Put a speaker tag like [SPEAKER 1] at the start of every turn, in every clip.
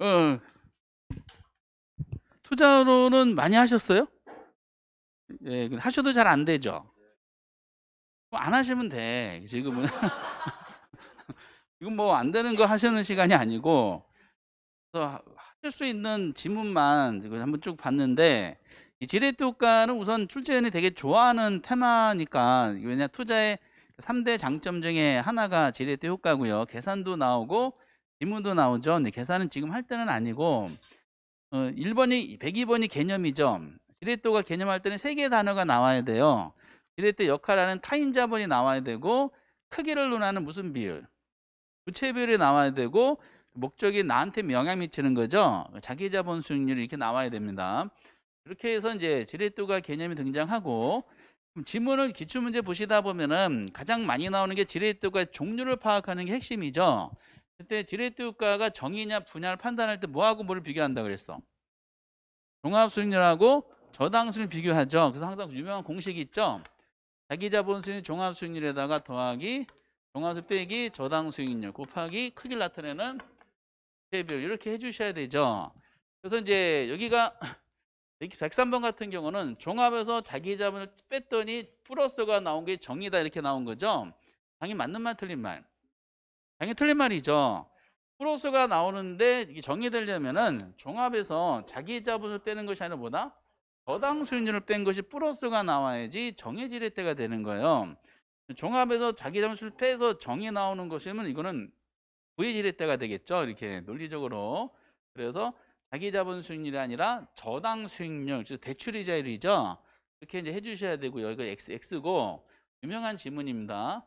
[SPEAKER 1] 어, 투자로는 많이 하셨어요? 예, 하셔도 잘 안 되죠. 안 하시면 돼. 지금은 지금 뭐 안 되는 거 하시는 시간이 아니고, 그래서 하실 수 있는 지문만 지금 한번 쭉 봤는데, 이 지렛대 효과는 우선 출제원이 되게 좋아하는 테마니까, 왜냐 투자의 3대 장점 중에 하나가 지렛대 효과고요. 계산도 나오고 지문도 나오죠. 근데 계산은 지금 할 때는 아니고, 1번이 102번이 개념이죠. 지렛대가 개념할 때는 세 개의 단어가 나와야 돼요. 지렛대 역할하는 타인자본이 나와야 되고, 크기를 논하는 무슨 비율, 부채 비율이 나와야 되고, 목적이 나한테 영향 미치는 거죠. 자기 자본 수익률이 이렇게 나와야 됩니다. 이렇게 해서 이제 지렛대가 개념이 등장하고, 그럼 지문을 기출문제 보시다 보면은 가장 많이 나오는 게 지렛대가 종류를 파악하는 게 핵심이죠. 그때 지렛대 효과가 정의냐 분야를 판단할 때 뭐하고 뭐를 비교한다 그랬어? 종합수익률하고 저당수익률 비교하죠. 그래서 항상 유명한 공식이 있죠. 자기자본수익률 종합수익률에다가 더하기 종합수익 빼기 저당수익률 곱하기 크기를 나타내는 비율 이렇게 해주셔야 되죠. 그래서 이제 여기가 103번 같은 경우는 종합에서 자기자본을 뺐더니 플러스가 나온 게 정의다 이렇게 나온 거죠. 당연히 맞는 말 틀린 말. 당연히 틀린 말이죠. 플러스가 나오는데 이게 정의되려면은 종합에서 자기자본을 빼는 것이 아니라 뭐다? 저당 수익률을 뺀 것이 플러스가 나와야지 정해질 때가 되는 거예요. 종합에서 자기자본을 빼서 정의 나오는 것이면 이거는 부의지릴 때가 되겠죠. 이렇게 논리적으로. 그래서 자기자본 수익률이 아니라 저당 수익률, 즉 대출이자율이죠. 이렇게 이제 해주셔야 되고요. 이거 X고 유명한 지문입니다.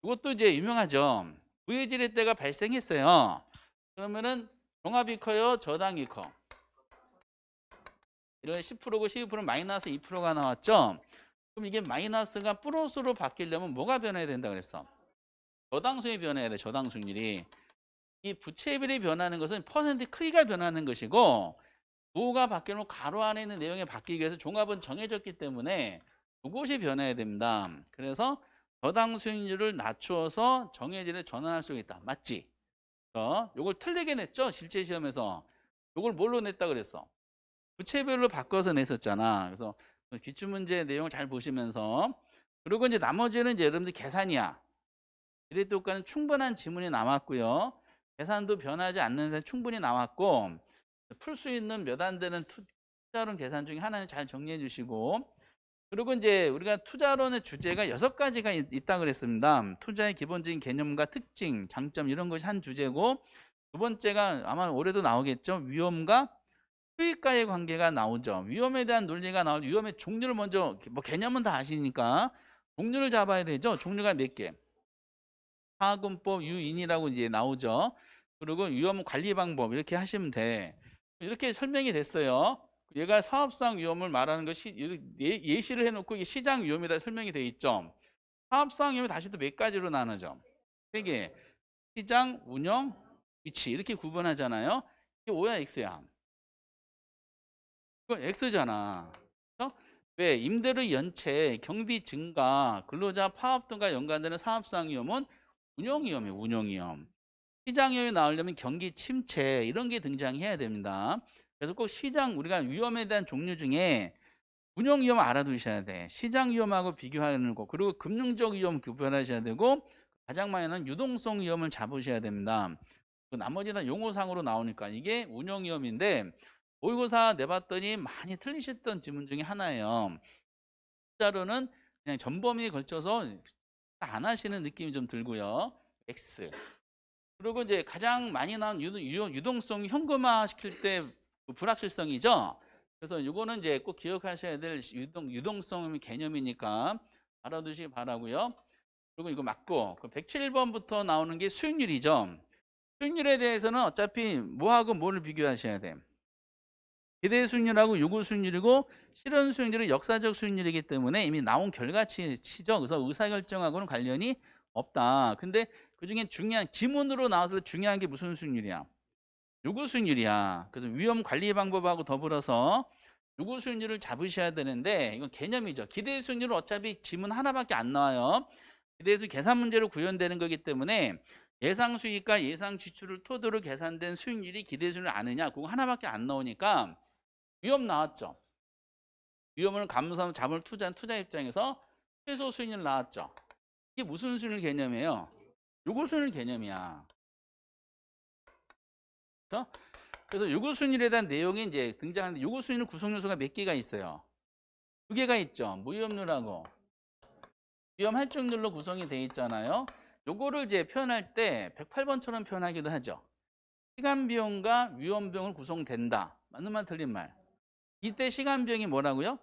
[SPEAKER 1] 이것도 이제 유명하죠. 부의지릴 때가 발생했어요. 그러면은 종합이 커요, 저당이 커. 이런 10%고 12% 마이너스 2%가 나왔죠. 그럼 이게 마이너스가 플러스로 바뀌려면 뭐가 변해야 된다 그랬어? 저당수익이 변해야 돼. 저당수익률이. 이 부채비율이 변하는 것은 퍼센트 크기가 변하는 것이고 부호가 바뀌면 가로 안에 있는 내용이 바뀌기 위해서 종합은 정해졌기 때문에 그것이 변해야 됩니다. 그래서 저당 수익률을 낮추어서 정해진을 전환할 수 있다. 맞지? 요걸 틀리게 냈죠? 실제 시험에서. 요걸 뭘로 냈다 그랬어? 부채별로 바꿔서 냈었잖아. 그래서 기출문제 내용을 잘 보시면서 그리고 이제 나머지는 이제 여러분들 계산이야. 지렛대 효과는 충분한 지문이 남았고요. 계산도 변하지 않는 데 충분히 나왔고 풀 수 있는 몇 안 되는 투자론 계산 중에 하나는 잘 정리해 주시고 그리고 이제 우리가 투자론의 주제가 6가지가 있다 그랬습니다. 투자의 기본적인 개념과 특징, 장점 이런 것이 한 주제고 두 번째가 아마 올해도 나오겠죠. 위험과 수익과의 관계가 나오죠. 위험에 대한 논리가 나오죠. 위험의 종류를 먼저 뭐 개념은 다 아시니까 종류를 잡아야 되죠. 종류가 몇 개? 파악금법 유인이라고 이제 나오죠. 그리고 위험 관리 방법 이렇게 하시면 돼. 이렇게 설명이 됐어요. 얘가 사업상 위험을 말하는 것이 예시를 해놓고 이게 시장 위험이다 설명이 돼 있죠. 사업상 위험이 다시 또 몇 가지로 나누죠. 세 개. 시장, 운영, 위치 이렇게 구분하잖아요. 이게 O야 X야? 이건 X잖아. 그렇죠? 왜? 임대료 연체, 경비 증가, 근로자 파업 등과 연관되는 사업상 위험은 운영 위험이에요. 운영 위험. 시장 위험이 나오려면 경기 침체 이런 게 등장해야 됩니다. 그래서 꼭 시장 우리가 위험에 대한 종류 중에 운영 위험 알아두셔야 돼. 시장 위험하고 비교하는 거 그리고 금융적 위험 구분하셔야 되고 가장 많이 나는 유동성 위험을 잡으셔야 됩니다. 그 나머지 다 용어상으로 나오니까 이게 운영 위험인데 모의고사 내봤더니 많이 틀리셨던 지문 중에 하나예요. 숫자로는 그냥 전범위에 걸쳐서 안 하시는 느낌이 좀 들고요. X. 그리고 이제 가장 많이 나온 유동성 현금화 시킬 때 그 불확실성이죠. 그래서 이거는 이제 꼭 기억하셔야 될 유동성 개념이니까 알아두시기 바라고요. 그리고 이거 맞고 그 107번부터 나오는 게 수익률이죠. 수익률에 대해서는 어차피 뭐하고 뭐를 비교하셔야 돼. 기대 수익률하고 요구 수익률이고 실현 수익률은 역사적 수익률이기 때문에 이미 나온 결과치죠. 그래서 의사결정하고는 관련이 없다. 근데 그중에 중요한 지문으로 나와서 중요한 게 무슨 수익률이야? 요구 수익률이야. 그래서 위험 관리 방법하고 더불어서 요구 수익률을 잡으셔야 되는데 이건 개념이죠. 기대 수익률은 어차피 지문 하나밖에 안 나와요. 기대 수익 계산 문제로 구현되는 거기 때문에 예상 수익과 예상 지출을 토대로 계산된 수익률이 기대 수익률을 아느냐? 그거 하나밖에 안 나오니까 위험 나왔죠. 위험을 감수하면 자본을 투자한 투자 입장에서 최소 수익률 나왔죠. 이게 무슨 수익률 개념이에요? 요구 수익률 개념이야. 그렇죠? 그래서 요구 수익률에 대한 내용이 이제 등장하는데 요구 수익률 구성 요소가 몇 개가 있어요? 두 개가 있죠. 무위험률하고 위험 할증률로 구성이 돼 있잖아요. 요거를 이제 표현할 때 108번처럼 표현하기도 하죠. 시간 비용과 위험 비용을 구성된다. 맞는 말 틀린 말. 이때 시간 비용이 뭐라고요?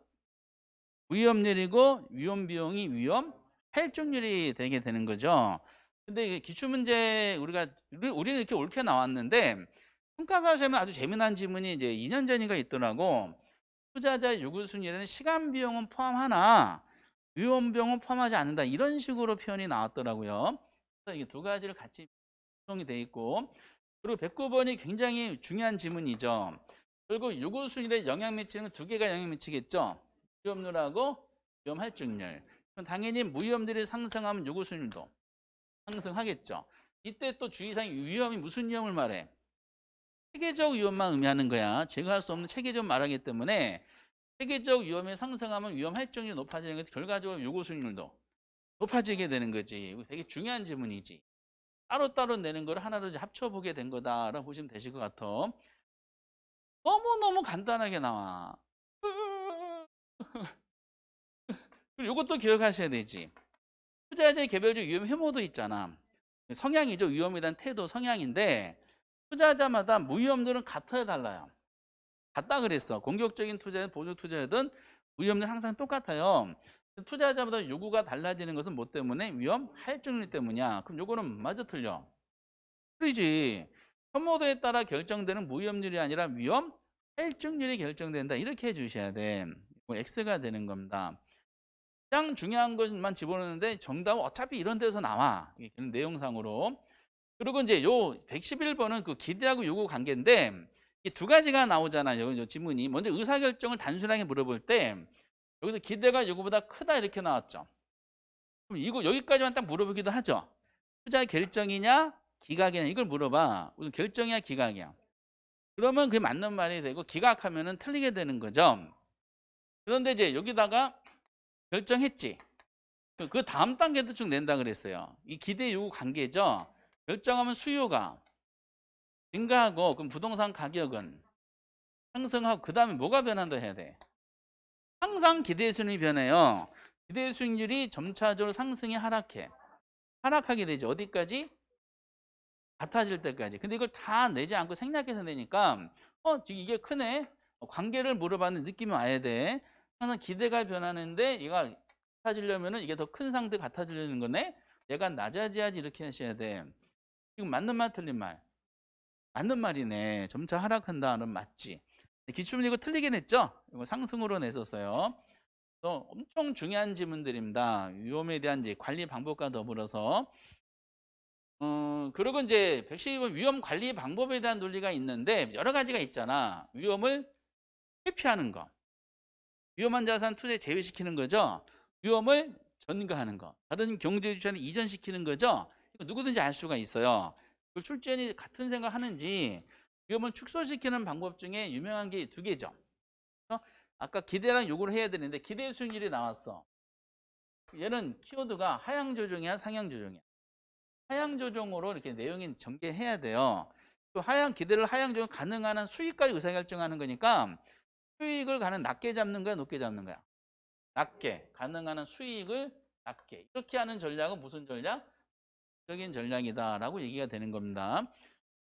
[SPEAKER 1] 위험률이고 위험 비용이 위험 할증률이 되게 되는 거죠. 근데 이게 기출문제 우리는 이렇게 옳게 나왔는데 평가사 시험에 아주 재미난 지문이 이제 2년 전인가 있더라고. 투자자의 요구 순위에는 시간 비용은 포함하나 위험 비용은 포함하지 않는다. 이런 식으로 표현이 나왔더라고요. 그래서 이게 두 가지를 같이 구성이 돼 있고 그리고 109번이 굉장히 중요한 지문이죠. 결국 요구 순위에 영향 미치는 두 개가 영향 미치겠죠. 위험률하고 위험 할증률. 그럼 당연히 무위험률이 상승하면 요구 순위도 상승하겠죠. 이때 또 주의사항 위험이 무슨 위험을 말해? 체계적 위험만 의미하는 거야. 제거할 수 없는 체계적 말하기 때문에 체계적 위험이 상승하면 위험 할증률이 높아지는 것 결과적으로 요구 수익률도 높아지게 되는 거지. 이거 되게 중요한 질문이지. 따로따로 내는 걸 하나로 이제 합쳐보게 된 거다라고 보시면 되실 것 같아. 너무너무 간단하게 나와. 그리고 이것도 기억하셔야 되지. 투자자의 개별적 위험 혐오도 있잖아. 성향이죠. 위험에 대한 태도, 성향인데 투자자마다 무위험률은 같아야 달라요. 같다 그랬어. 공격적인 투자든 보조 투자든 위험률 항상 똑같아요. 투자자마다 요구가 달라지는 것은 뭐 때문에? 위험 할증률 때문이야. 그럼 요거는 맞아 틀려? 틀리지. 혐오도에 따라 결정되는 무위험률이 아니라 위험 할증률이 결정된다. 이렇게 해주셔야 돼. 뭐 X가 되는 겁니다. 가장 중요한 것만 집어넣는데 정답은 어차피 이런 데서 나와. 내용상으로. 그리고 이제 요 111번은 그 기대하고 요구 관계인데 이 두 가지가 나오잖아요. 요 지문이. 먼저 의사결정을 단순하게 물어볼 때 여기서 기대가 요구보다 크다 이렇게 나왔죠. 그럼 이거 여기까지만 딱 물어보기도 하죠. 투자 결정이냐 기각이냐 이걸 물어봐. 결정이야 기각이야. 그러면 그게 맞는 말이 되고 기각하면은 틀리게 되는 거죠. 그런데 이제 여기다가 결정했지. 그 다음 단계도 쭉 낸다 그랬어요. 이 기대 요구 관계죠. 결정하면 수요가 증가하고 그럼 부동산 가격은 상승하고 그 다음에 뭐가 변한다 해야 돼? 항상 기대 수익률이 변해요. 기대 수익률이 점차적으로 상승이 하락하게 되죠. 어디까지? 같아질 때까지. 근데 이걸 다 내지 않고 생략해서 내니까 지금 이게 크네. 관계를 물어봤는데 느낌이 와야 돼. 항상 기대가 변하는데 얘가 같아지려면은 이게 더 큰 상태 같아지려는 거네. 얘가 낮아져야지 이렇게 하셔야 돼. 지금 맞는 말 틀린 말? 맞는 말이네. 점차 하락한다는 맞지. 기출문 이거 틀리긴 했죠? 이거 상승으로 냈었어요. 또 엄청 중요한 지문들입니다. 위험에 대한 이제 관리 방법과 더불어서 그리고 이제 112번 위험 관리 방법에 대한 논리가 있는데 여러 가지가 있잖아. 위험을 회피하는 거. 위험한 자산 투자에 제외시키는 거죠. 위험을 전가하는 거. 다른 경제 주체에 이전시키는 거죠. 이거 누구든지 알 수가 있어요. 그 출제인이 같은 생각하는지 위험을 축소시키는 방법 중에 유명한 게 두 개죠. 아까 기대랑 요구를 해야 되는데 기대 수익률이 나왔어. 얘는 키워드가 하향 조정이야, 상향 조정이야. 하향 조정으로 이렇게 내용이 전개해야 돼요. 또 기대를 하향 조정 가능한 한 수익까지 의사결정하는 거니까 수익을 낮게 잡는 거야, 높게 잡는 거야? 낮게. 가능한 한 수익을 낮게. 이렇게 하는 전략은 무슨 전략? 적인 전략이다라고 얘기가 되는 겁니다.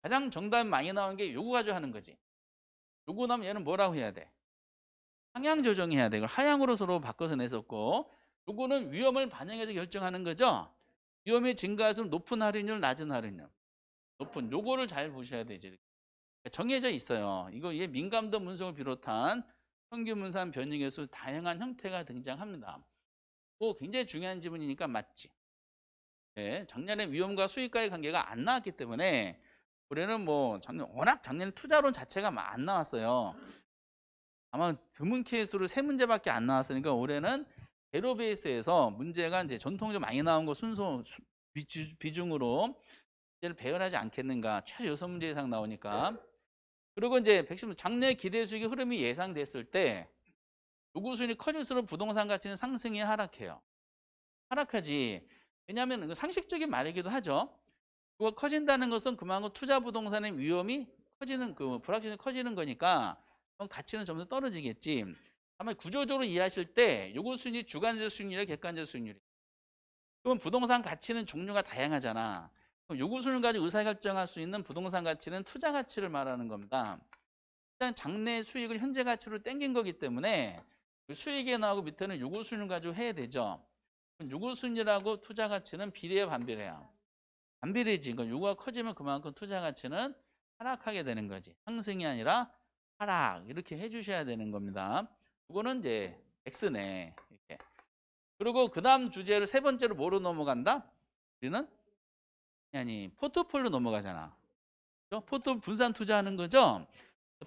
[SPEAKER 1] 가장 정답이 많이 나오는 게 요거 가지고 하는 거지. 요거 나면 얘는 뭐라고 해야 돼? 상향 조정해야 돼. 이걸 하향으로 서로 바꿔서 냈었고 요거는 위험을 반영해서 결정하는 거죠. 위험이 증가할수록 높은 할인율, 낮은 할인율. 높은 요거를 잘 보셔야 되지. 정해져 있어요. 이거 얘 민감도 문성을 비롯한 평균 분산 변형에서 다양한 형태가 등장합니다. 또 굉장히 중요한 지문이니까 맞지. 네, 작년에 위험과 수익과의 관계가 안 나왔기 때문에 올해는 뭐 워낙 작년에 투자론 자체가 안 나왔어요. 아마 드문 케이스로 세 문제밖에 안 나왔으니까 올해는 제로 베이스에서 문제가 이제 전통적으로 많이 나온 거 순서 비중으로 문제를 배열하지 않겠는가. 최저 6문제 이상 나오니까. 그리고 이제 110문 장래 기대 수익의 흐름이 예상됐을 때 요구 수익이 커질수록 부동산 가치는 상승이 하락해요. 하락하지. 왜냐하면 이거 상식적인 말이기도 하죠. 그거 커진다는 것은 그만큼 투자 부동산의 위험이 커지는 그 불확실성이 커지는 거니까 그럼 가치는 점점 떨어지겠지. 다만 구조적으로 이해하실 때 요구 수익이 주관적 수익률이야 객관적 수익률이. 그럼 부동산 가치는 종류가 다양하잖아. 그럼 요구 수익을 가지고 의사결정할 수 있는 부동산 가치는 투자 가치를 말하는 겁니다. 일단 장래 수익을 현재 가치로 땡긴 거기 때문에 그 수익에 나오고 밑에는 요구 수익을 가지고 해야 되죠. 그럼 요구 수익률하고 투자 가치는 비례 반비례야. 반비례지. 그러니까 요구가 커지면 그만큼 투자 가치는 하락하게 되는 거지. 상승이 아니라 하락 이렇게 해주셔야 되는 겁니다. 이거는 이제 X네. 이렇게. 그리고 그 다음 주제를 세 번째로 뭐로 넘어간다? 우리는 아니 포트폴리오 넘어가잖아. 그렇죠? 포트 분산 투자하는 거죠.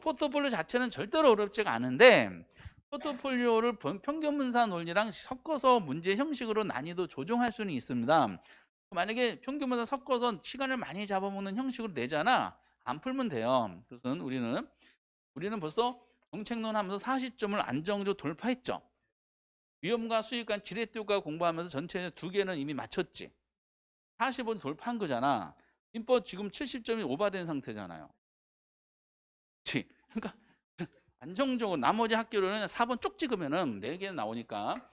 [SPEAKER 1] 포트폴리오 자체는 절대로 어렵지가 않은데 포트폴리오를 평균 분산 원리랑 섞어서 문제 형식으로 난이도 조정할 수는 있습니다. 만약에 평균 분산 섞어서 시간을 많이 잡아먹는 형식으로 내잖아. 안 풀면 돼요. 그래서 우리는 벌써 정책론 하면서 40점을 안정적으로 돌파했죠. 위험과 수익과 지렛대가 공부하면서 전체 두 개는 이미 맞췄지. 40원 돌파한 거잖아. 인법 지금 70점이 오버된 상태잖아요. 그치? 그러니까 안정적으로 나머지 학교로는 4번 쪽 찍으면은 4개는 나오니까.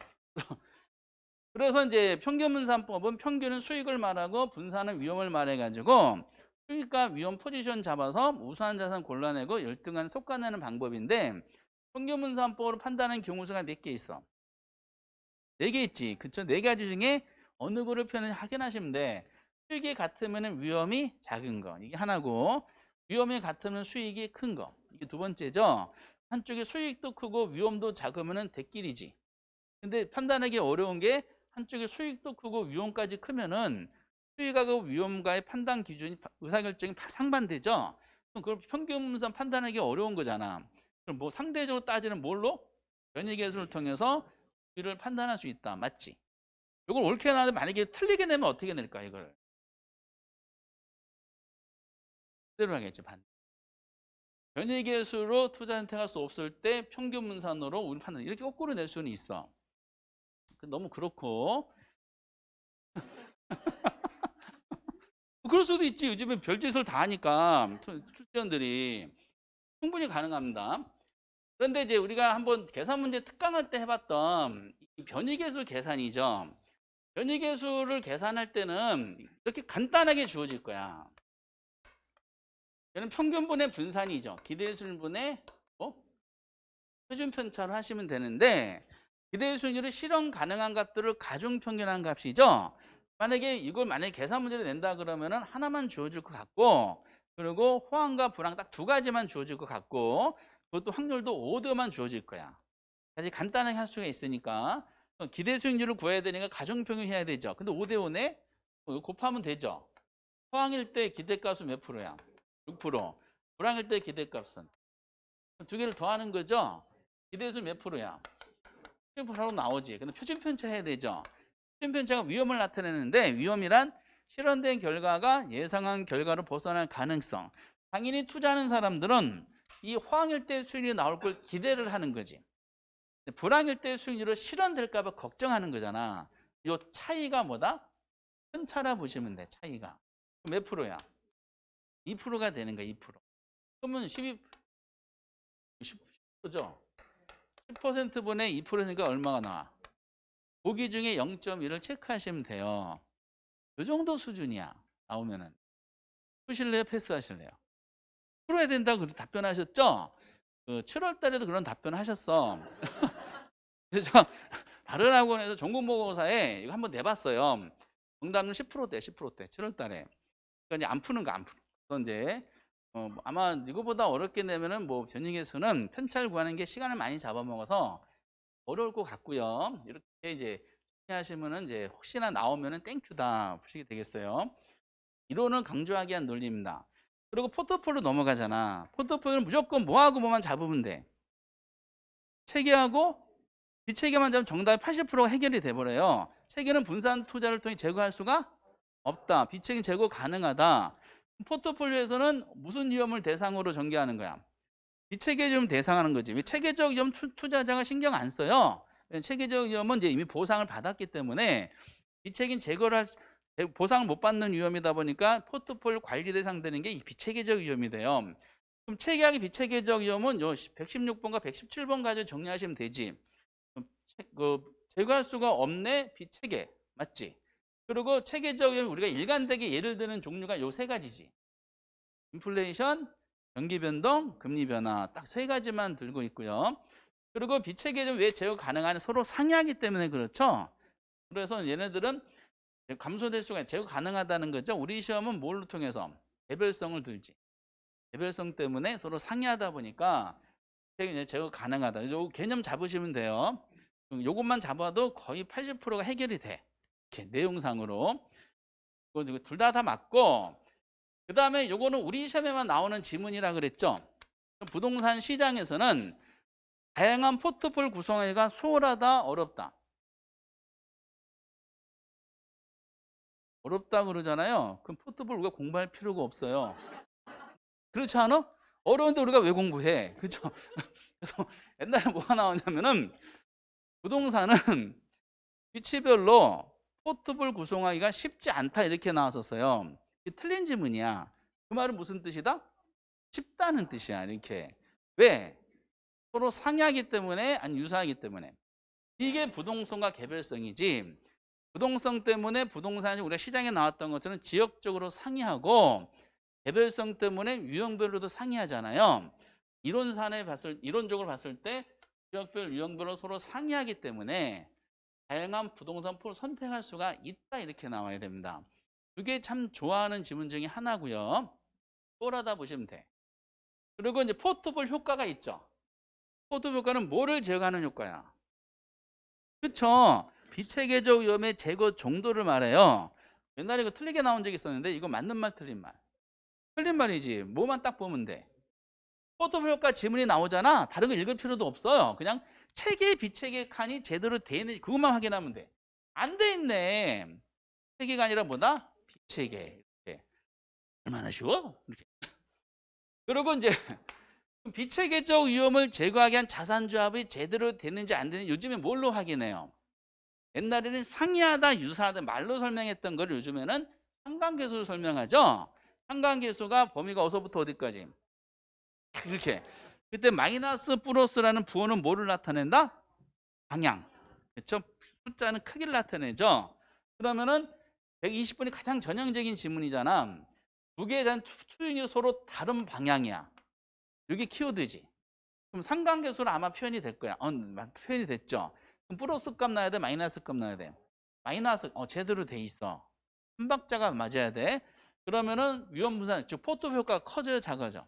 [SPEAKER 1] 그래서 이제 평균분산법은 평균은 수익을 말하고 분산은 위험을 말해가지고 수익과 위험 포지션 잡아서 우수한 자산 골라내고 열등한 솎아내는 방법인데 평균분산법으로 판단하는 경우수가 몇 개 있어? 4개 있지. 그쵸? 4가지 중에 어느 거를 표현을 확인하시면 돼. 수익이 같으면 위험이 작은 거. 이게 하나고 위험이 같으면 수익이 큰 거. 이게 두 번째죠. 한쪽에 수익도 크고 위험도 작으면 대끼리지. 근데 판단하기 어려운 게 한쪽에 수익도 크고 위험까지 크면은 수익하고 위험과의 판단 기준이 의사결정이 상반되죠. 그럼 그걸 평균분산 판단하기 어려운 거잖아. 그럼 뭐 상대적으로 따지는 뭘로? 변이계수를 통해서 이를 판단할 수 있다. 맞지? 이걸 옳게 나는데 만약에 틀리게 내면 어떻게 낼까 이걸? 그대로 하겠지. 변이계수로 투자 선택할 수 없을 때 평균분산으로 우리 판단 이렇게 거꾸로 낼 수는 있어. 너무 그렇고 그럴 수도 있지. 요즘엔 별짓을 다 하니까 투자원들이 충분히 가능합니다. 그런데 이제 우리가 한번 계산 문제 특강할 때 해봤던 이 변이계수 계산이죠. 변이계수를 계산할 때는 이렇게 간단하게 주어질 거야. 얘는 평균분의 분산이죠. 기대수분의 표준 편차로 하시면 되는데 기대수율이 실현 가능한 값들을 가중평균한 값이죠. 만약에 계산 문제를 낸다 그러면은 하나만 주어질 것 같고 그리고 호황과 불황 딱 두 가지만 주어질 것 같고 그것도 확률도 5도만 주어질 거야. 사실 간단하게 할 수가 있으니까 기대 수익률을 구해야 되니까 가중평균 해야 되죠. 근데 5대 5네 곱하면 되죠. 호황일 때 기대값은 몇 프로야? 6%. 불황일 때 기대값은 두 개를 더하는 거죠. 기대수 몇 프로야? 7%로 나오지. 근데 표준 편차 해야 되죠. 표준 편차가 위험을 나타내는데 위험이란 실현된 결과가 예상한 결과로 벗어날 가능성. 당연히 투자하는 사람들은 이 호황일 때 수익률이 나올 걸 기대를 하는 거지. 불황일 때 수익률이 실현될까 봐 걱정하는 거잖아. 이 차이가 뭐다? 편차라 보시면 돼. 차이가. 몇 프로야? 2%가 되는 거야. 2%. 그러면 10%죠. 10%분의 2%니까 얼마가 나와? 보기 중에 0.1을 체크하시면 돼요. 이 정도 수준이야. 나오면은. 푸실래요? 패스하실래요? 풀어야 된다고 답변하셨죠? 그 7월 달에도 그런 답변하셨어. 그래서 다른 학원에서 전공모의고사에 이거 한번 내봤어요. 정답은 10%대, 10%대. 7월 달에. 그러니까 이제 안 푸는 거 안 푸는 거. 그래서 이제 아마 이거보다 어렵게 내면은 뭐 변형에서는 편차를 구하는 게 시간을 많이 잡아먹어서 어려울 것 같고요. 이렇게 이제 하시면은 이제 혹시나 나오면은 땡큐다 푸시게 되겠어요. 이론은 강조하기 위한 논리입니다. 그리고 포트폴리오 넘어가잖아. 포트폴리오는 무조건 뭐하고 뭐만 잡으면 돼. 체계하고 비체계만 잡으면 정답이 80%가 해결이 돼버려요. 체계는 분산 투자를 통해 제거할 수가 없다. 비책임 제거 가능하다. 포트폴리오에서는 무슨 위험을 대상으로 전개하는 거야? 비체계 위험 대상하는 거지. 왜 체계적 위험 투자자가 신경 안 써요? 체계적 위험은 이제 이미 보상을 받았기 때문에 비책임 제거를 보상을 못 받는 위험이다 보니까 포트폴리오 관리 대상 되는 게 이 비체계적 위험이 돼요. 그럼 체계학의 비체계적 위험은 요 116번과 117번 가지고 정리하시면 되지. 제거할 수가 없네 비체계 맞지? 그리고 체계적 위험 우리가 일관되게 예를 드는 종류가 요 세 가지지. 인플레이션, 경기 변동, 금리 변화 딱 세 가지만 들고 있고요. 그리고 비체계는 왜 제어 가능한 서로 상이하기 때문에 그렇죠. 그래서 얘네들은 감소될 수가 제어 가능하다는 거죠. 우리 시험은 뭘로 통해서 개별성을 들지. 개별성 때문에 서로 상이하다 보니까 제어 가능하다. 요 개념 잡으시면 돼요. 요것만 잡아도 거의 80%가 해결이 돼. 이렇게 내용상으로. 둘 다 맞고 그 다음에 요거는 우리 시험에만 나오는 지문이라 그랬죠. 부동산 시장에서는 다양한 포트폴 구성하기가 수월하다, 어렵다. 어렵다 그러잖아요. 그럼 포트폴 우리가 공부할 필요가 없어요. 그렇지 않아? 어려운데 우리가 왜 공부해? 그렇죠? 그래서 옛날에 뭐가 나오냐면은 부동산은 위치별로 포트폴 구성하기가 쉽지 않다 이렇게 나왔었어요. 이게 틀린 지문이야. 그 말은 무슨 뜻이다? 쉽다는 뜻이야. 이렇게. 왜? 서로 상이하기 때문에 아니 유사하기 때문에. 이게 부동성과 개별성이지. 부동성 때문에 부동산이 우리가 시장에 나왔던 것처럼 지역적으로 상이하고 개별성 때문에 유형별로도 상이하잖아요. 이론적으로 봤을 때 지역별 유형별로 서로 상이하기 때문에 다양한 부동산 풀을 선택할 수가 있다 이렇게 나와야 됩니다. 그게 참 좋아하는 지문 중에 하나고요. 꼴하다 보시면 돼. 그리고 이제 포트폴 효과가 있죠. 포트폴 효과는 뭐를 제거하는 효과야? 그쵸? 비체계적 위험의 제거 정도를 말해요. 옛날에 이거 틀리게 나온 적이 있었는데 이거 맞는 말 틀린 말. 틀린 말이지. 뭐만 딱 보면 돼. 포트폴 효과 지문이 나오잖아. 다른 거 읽을 필요도 없어요. 그냥 체계 비체계 칸이 제대로 돼 있는지 그것만 확인하면 돼. 안 돼 있네. 체계가 아니라 뭐다? 비체계. 이렇게. 얼마나 쉬워? 이렇게. 그리고 이제 비체계적 위험을 제거하기 위한 자산조합이 제대로 되는지 안 되는지 요즘에 뭘로 확인해요? 옛날에는 상이하다, 유사하다 말로 설명했던 걸 요즘에는 상관계수로 설명하죠. 상관계수가 범위가 어디서부터 어디까지? 이렇게. 그때 마이너스 플러스라는 부호는 뭐를 나타낸다? 방향. 그렇죠? 숫자는 크기를 나타내죠. 그러면은 120번이 가장 전형적인 지문이잖아. 두 개에 대한 추인이 서로 다른 방향이야. 이게 키워드지. 그럼 상관계수로 아마 표현이 될 거야. 표현이 됐죠. 그럼 플러스 값 나야 돼? 마이너스 값 나야 돼? 마이너스 제대로 돼 있어. 한 박자가 맞아야 돼. 그러면은 위험 분산 즉 포트폴리오 효과가 커져요, 작아져?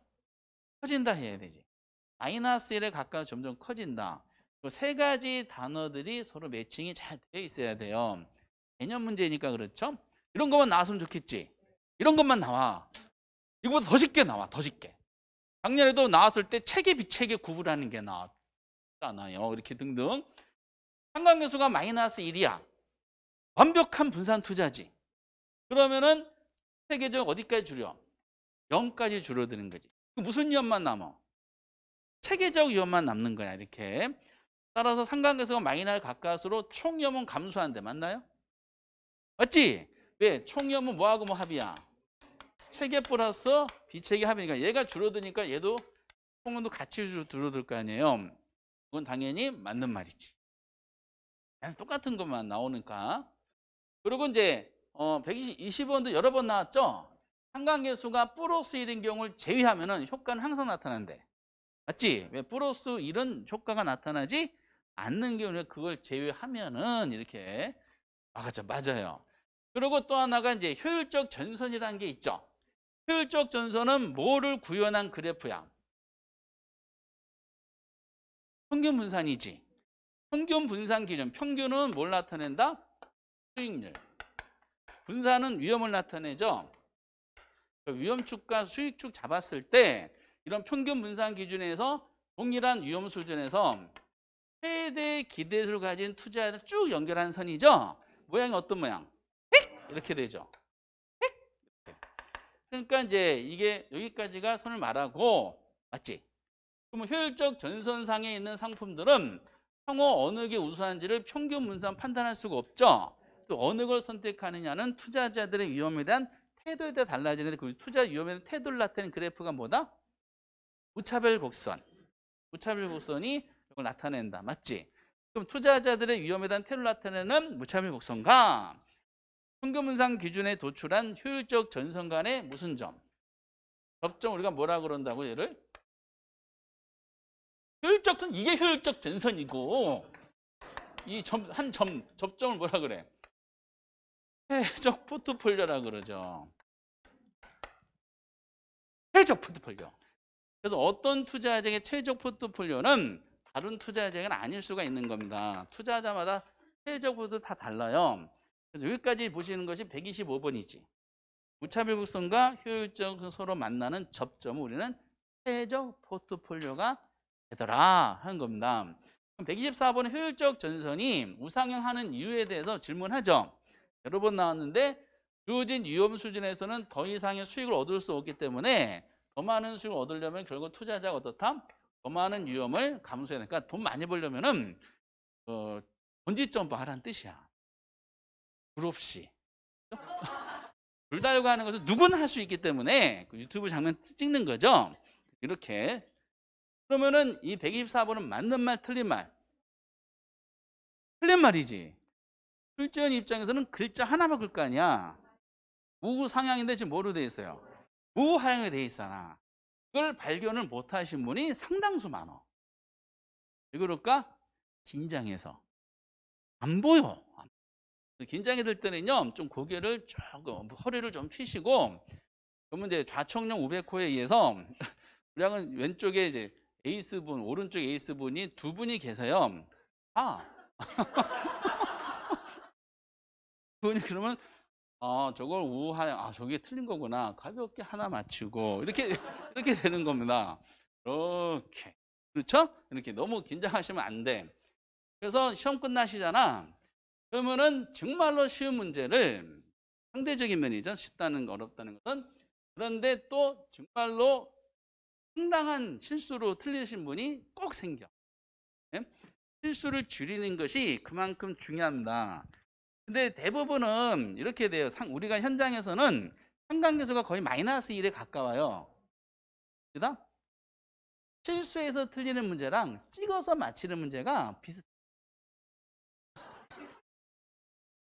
[SPEAKER 1] 커진다 해야 되지. 마이너스 1에 가까워 점점 커진다. 세 가지 단어들이 서로 매칭이 잘 되어 있어야 돼요. 개념 문제니까 그렇죠? 이런 것만 나왔으면 좋겠지. 이런 것만 나와. 이거보다 더 쉽게 나와. 더 쉽게. 작년에도 나왔을 때 체계 비체계 구분하는 게 나왔잖아요. 이렇게 등등. 상관계수가 마이너스 1이야. 완벽한 분산 투자지. 그러면은 체계적 어디까지 줄여? 0까지 줄어드는 거지. 무슨 위험만 남아? 체계적 위험만 남는 거야. 이렇게. 따라서 상관계수가 마이너스 가까울수록 총 위험은 감소한대. 맞나요? 맞지? 왜? 총 위험은 뭐하고 뭐 합이야? 체계 플러스 비체계 합이니까 얘가 줄어드니까 얘도 총 위험도 같이 줄어들 거 아니에요. 그건 당연히 맞는 말이지. 그냥 똑같은 것만 나오니까. 그리고 이제 120원도 여러 번 나왔죠? 상관계수가 플러스 1인 경우를 제외하면 효과는 항상 나타난대. 맞지? 왜 플러스 1은 효과가 나타나지 않는 경우에 그걸 제외하면은 이렇게 맞아요. 그리고 또 하나가 이제 효율적 전선이라는 게 있죠. 효율적 전선은 뭐를 구현한 그래프야? 평균 분산이지. 평균 분산 기준. 평균은 뭘 나타낸다? 수익률. 분산은 위험을 나타내죠. 위험축과 수익축 잡았을 때 이런 평균 분산 기준에서 동일한 위험 수준에서 최대 기대수를 가진 투자를 쭉 연결한 선이죠. 모양이 어떤 모양? 이렇게 되죠. 그러니까 이제 이게 여기까지가 손을 말하고, 맞지? 그러면 효율적 전선상에 있는 상품들은 향후 어느 게 우수한지를 평균 분산 판단할 수가 없죠. 또 어느 걸 선택하느냐는 투자자들의 위험에 대한 태도에 따라 달라지는데, 그 투자 위험에 대한 태도를 나타내는 그래프가 뭐다? 무차별 곡선. 무차별 곡선이 이걸 나타낸다. 맞지? 그럼 투자자들의 위험에 대한 태도를 나타내는 무차별 곡선과 평균 분산 기준에 도출한 효율적 전선 간의 무슨 점? 접점. 우리가 뭐라 그런다고 얘를? 효율적 전, 이게 효율적 전선이고, 이 접점을 뭐라 그래? 최적 포트폴리오라 그러죠. 최적 포트폴리오. 그래서 어떤 투자자에게 최적 포트폴리오는 다른 투자자에게는 아닐 수가 있는 겁니다. 투자자마다 최적 포트폴리오 다 달라요. 그래서 여기까지 보시는 것이 125번이지. 무차별 곡선과 효율적 서로 만나는 접점을 우리는 최적 포트폴리오가 되더라 하는 겁니다. 그럼 124번은 효율적 전선이 우상향하는 이유에 대해서 질문하죠. 여러 번 나왔는데 주어진 위험 수준에서는 더 이상의 수익을 얻을 수 없기 때문에 더 많은 수익을 얻으려면 결국 투자자가 어떻다? 더 많은 위험을 감수해야 되니까 돈 많이 벌려면은 번지 점프 하라는 뜻이야. 불 없이. 불 달고 하는 것은 누구나 할 수 있기 때문에 그 유튜브 장면 찍는 거죠. 이렇게. 그러면은 이 124번은 맞는 말, 틀린 말? 틀린 말이지. 출제원 입장에서는 글자 하나 바꿀 거 아니야. 우상향인데 지금 뭐로 돼 있어요? 우하향이 돼 있잖아. 그걸 발견을 못 하신 분이 상당수 많아. 왜 그럴까? 긴장해서. 안 보여. 긴장이 될 때는요, 좀 고개를 조금, 허리를 좀 펴시고, 그러면 이제 좌청룡 우백호에 의해서, 우리는 왼쪽에 이제 에이스분, 오른쪽 에이스분이 두 분이 계세요. 아. 분이 그러면, 저걸 우하향, 저게 틀린 거구나. 가볍게 하나 맞추고, 이렇게 되는 겁니다. 이렇게. 그렇죠? 이렇게 너무 긴장하시면 안 돼. 그래서 시험 끝나시잖아. 그러면은 정말로 쉬운 문제를, 상대적인 면이죠. 쉽다는 거, 어렵다는 것은. 그런데 또 정말로 상당한 실수로 틀리신 분이 꼭 생겨. 예? 실수를 줄이는 것이 그만큼 중요합니다. 근데 대부분은 이렇게 돼요. 우리가 현장에서는 상관계수가 거의 마이너스 1에 가까워요. 그다? 실수해서 틀리는 문제랑 찍어서 맞히는 문제가 비슷해요.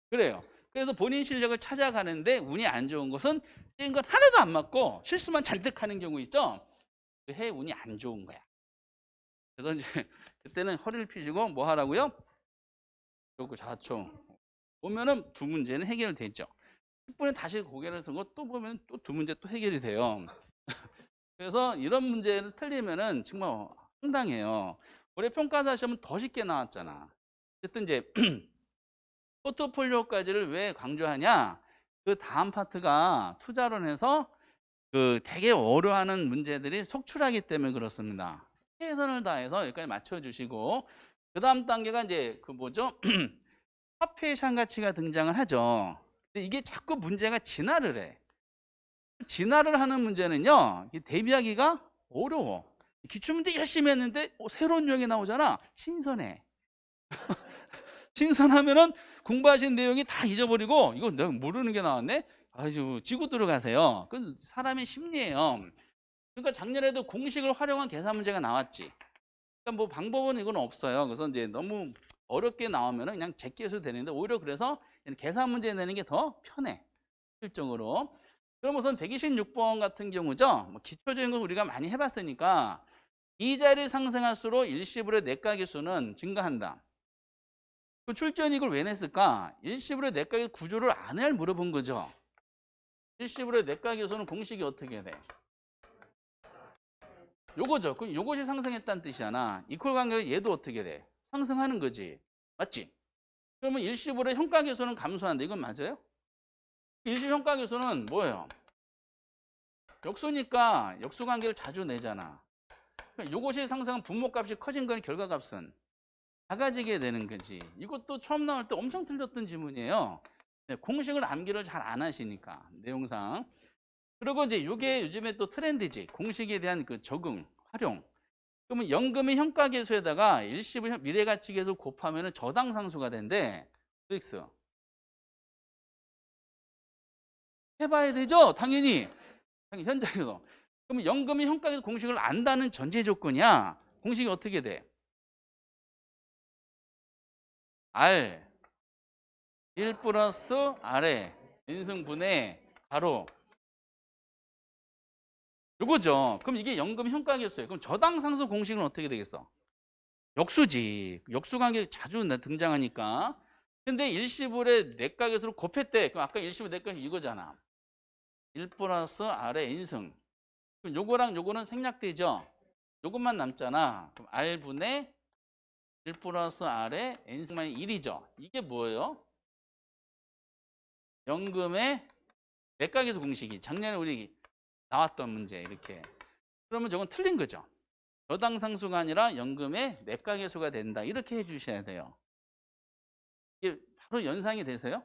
[SPEAKER 1] 그래요. 그래서 본인 실력을 찾아가는데 운이 안 좋은 것은 찍은 건 하나도 안 맞고 실수만 잔뜩 하는 경우 있죠. 그 해 운이 안 좋은 거야. 그래서 이제 그때는 허리를 펴시고 뭐 하라고요? 요거 좌총 보면은 두 문제는 해결되죠. 10분에 다시 고개를 쓰고 또 보면 또 두 문제 또 해결이 돼요. 그래서 이런 문제를 틀리면은 정말 황당해요. 올해 평가사 시험은 더 쉽게 나왔잖아. 어쨌든 이제 포트폴리오까지를 왜 강조하냐? 그 다음 파트가 투자론에서 그 되게 어려워하는 문제들이 속출하기 때문에 그렇습니다. 최선을 다해서 여기까지 맞춰주시고 그 다음 단계가 이제 그 뭐죠? 화폐의 가치가 등장을 하죠. 근데 이게 자꾸 문제가 진화를 해. 진화를 하는 문제는요, 대비하기가 어려워. 기출문제 열심히 했는데 새로운 유형이 나오잖아. 신선해. 신선하면은 공부하신 내용이 다 잊어버리고 이거 내가 모르는 게 나왔네? 아주 지고 들어가세요. 그건 사람의 심리예요. 그러니까 작년에도 공식을 활용한 계산 문제가 나왔지. 그러니까 뭐 방법은 이건 없어요. 그래서 이제 너무 어렵게 나오면은 그냥 제끼어서 되는데 오히려 그래서 계산 문제 내는 게 더 편해. 실적으로. 그럼 우선 126번 같은 경우죠. 뭐 기초적인 거 우리가 많이 해봤으니까 이자율이 상승할수록 일시불의 내과기수는 증가한다. 그 출제원이 이걸 왜 냈을까? 일시불의 내과기수 구조를 안 해 물어본 거죠. 일시불의 내과기수는 공식이 어떻게 돼? 요거죠. 그럼 요것이 상승했다는 뜻이잖아. 이퀄 관계로 얘도 어떻게 돼? 상승하는 거지. 맞지? 그러면 일시불의 현가계수는 감소한다. 이건 맞아요? 일시현가계수는 뭐예요? 역수니까 역수관계를 자주 내잖아. 그러니까 요것이 상승한 분모값이 커진 건 결과값은 작아지게 되는 거지. 이것도 처음 나올 때 엄청 틀렸던 지문이에요. 네, 공식을 암기를 잘 안 하시니까 내용상. 그리고 이제 이게 요즘에 또 트렌드지. 공식에 대한 그 적응, 활용. 그러면 연금의 현가계수에다가 일시불 미래가치계수 곱하면은 저당상수가 된대. x 해봐야 되죠? 당연히. 현장에서. 그러면 연금의 현가계수 공식을 안다는 전제 조건이야. 공식이 어떻게 돼? R 1 플러스 R에 인승분의 가로 요거죠. 그럼 이게 연금 현가계수예요. 그럼 저당상수 공식은 어떻게 되겠어? 역수지. 역수관계 자주 등장하니까. 근데 일시불의 내각계수를 곱했대. 그럼 아까 일시불 내각이 이거잖아. 1 플러스 R의 인승. 그럼 요거랑 요거는 생략되죠. 요것만 남잖아. 그럼 R분의 1 플러스 R의 N승만 1이죠. 이게 뭐예요? 연금의 내각계수 공식이 작년에 우리 나왔던 문제 이렇게. 그러면 저건 틀린 거죠. 저당상수가 아니라 연금의 내각계수가 된다. 이렇게 해주셔야 돼요. 이게 바로 연상이 되세요?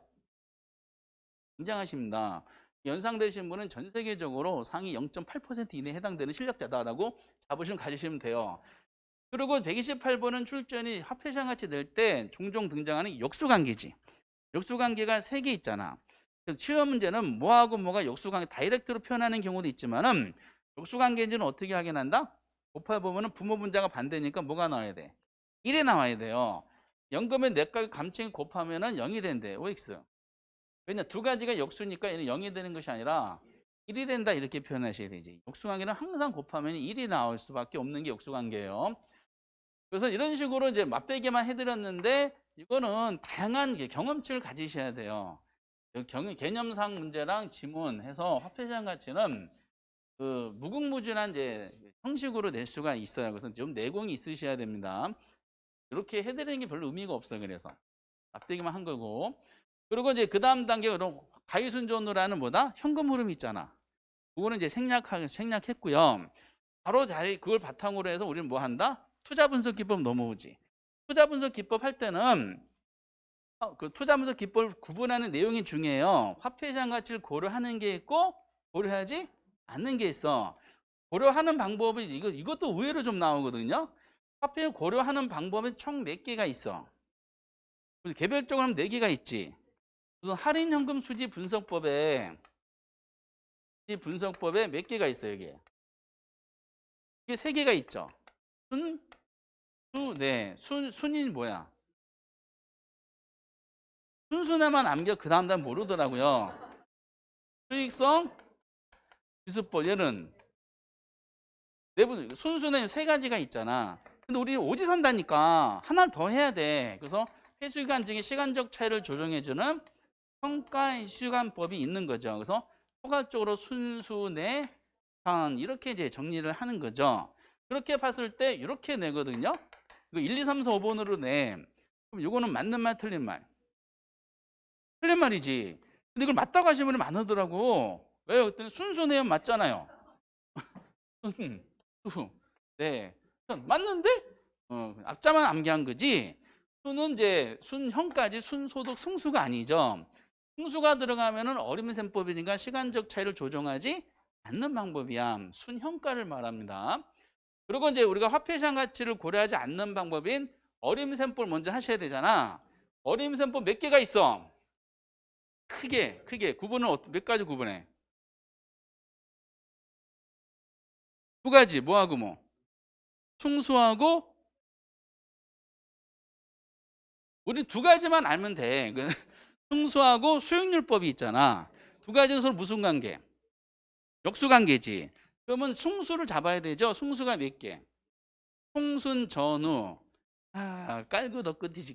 [SPEAKER 1] 굉장하십니다. 연상되신 분은 전 세계적으로 상위 0.8% 이내에 해당되는 실력자다라고 자부심 가지시면 돼요. 그리고 128번은 출전이 화폐시장 가치 낼 때 종종 등장하는 역수관계지. 역수관계가 3개 있잖아. 그래서 시험 문제는 뭐하고 뭐가 역수관계 다이렉트로 표현하는 경우도 있지만은 역수관계인지는 어떻게 확인한다? 곱해보면은 부모 분자가 반대니까 뭐가 나와야 돼? 1이 나와야 돼요. 연금의 내각 감증이 곱하면은 0이 된대. OX. 왜냐 두 가지가 역수니까 얘는 0이 되는 것이 아니라 1이 된다 이렇게 표현하셔야 되지. 역수관계는 항상 곱하면 1이 나올 수밖에 없는 게 역수관계예요. 그래서 이런 식으로 이제 맛배기만 해드렸는데 이거는 다양한 경험치를 가지셔야 돼요. 개념상 문제랑 지문해서 화폐시장 가치는 그 무궁무진한 이제 형식으로 낼 수가 있어요. 그래서 좀 내공이 있으셔야 됩니다. 이렇게 해드리는 게 별로 의미가 없어요. 그래서 앞대기만 한 거고. 그리고 이제 그 다음 단계로 가위순전으로는 뭐다? 현금 흐름 있잖아. 그거는 이제 생략했고요. 바로 잘 그걸 바탕으로 해서 우리는 뭐 한다? 투자 분석 기법 넘어오지. 투자 분석 기법 할 때는 그 투자 분석 기법을 구분하는 내용이 중요해요. 화폐시장 가치를 고려하는 게 있고 고려하지 않는 게 있어. 고려하는 방법이 이것도 의외로 좀 나오거든요. 화폐를 고려하는 방법이 총 몇 개가 있어. 개별적으로 하면 4개가 있지. 우선 할인현금 수지 분석법에 몇 개가 있어요, 이게? 이게 3개가 있죠. 순이 뭐야? 순수나만 암겨 그 다음 모르더라고요. 수익성, 기술법 얘는 내부 순수는 3가지가 있잖아. 근데 우리 오지 산다니까 하나를 더 해야 돼. 그래서 회수기간 중에 시간적 차이를 조정해주는 평가 시간법이 있는 거죠. 그래서 포괄적으로 순수내 상 이렇게 이제 정리를 하는 거죠. 그렇게 봤을 때 이렇게 내거든요. 이거 1, 2, 3, 4, 5번으로 내. 그럼 이거는 맞는 말, 틀린 말? 틀린 말이지. 근데 이걸 맞다고 하시는 분이 많으더라고. 왜요? 그랬더니 순수 내용 맞잖아요. 네. 맞는데? 앞자만 암기한 거지. 순은 이제 순형까지 순소득 승수가 아니죠. 승수가 들어가면은 어림셈법이니까 시간적 차이를 조정하지 않는 방법이야. 순형가를 말합니다. 그리고 이제 우리가 화폐시장 가치를 고려하지 않는 방법인 어림셈법을 먼저 하셔야 되잖아. 어림셈법 몇 개가 있어? 크게 구분을 몇 가지 구분해? 2가지 뭐하고 뭐? 충수하고 우리 2가지만 알면 돼. 승수하고 수익률법이 있잖아. 2가지는 서로 무슨 관계? 역수관계지. 그러면 승수를 잡아야 되죠. 승수가 몇 개? 총순 전후. 깔고 더 끝이지.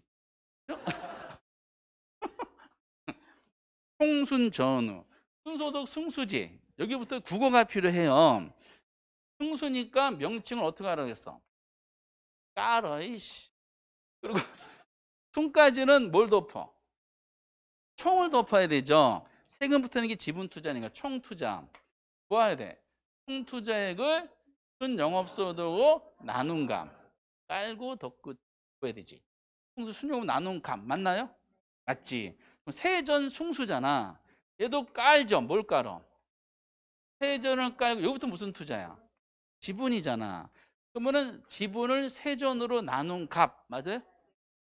[SPEAKER 1] 총순 전후. 순소득 승수지. 여기부터 국어가 필요해요. 승수니까 명칭을 어떻게 하라겠어? 깔어. 이씨. 그리고 순까지는 뭘 덮어? 총을 덮어야 되죠. 세금 붙는 게 지분 투자니까 총 투자. 뭐 해야 돼? 총 투자액을 순 영업소득으로 나눈 감. 깔고 덮고 해야 되지. 충수 순영업 나눈 감 맞나요? 맞지. 그럼 세전 충수잖아. 얘도 깔죠. 뭘 깔어? 세전을 깔고 여기부터 무슨 투자야? 지분이잖아. 그러면은 지분을 세전으로 나눈 값 맞아요?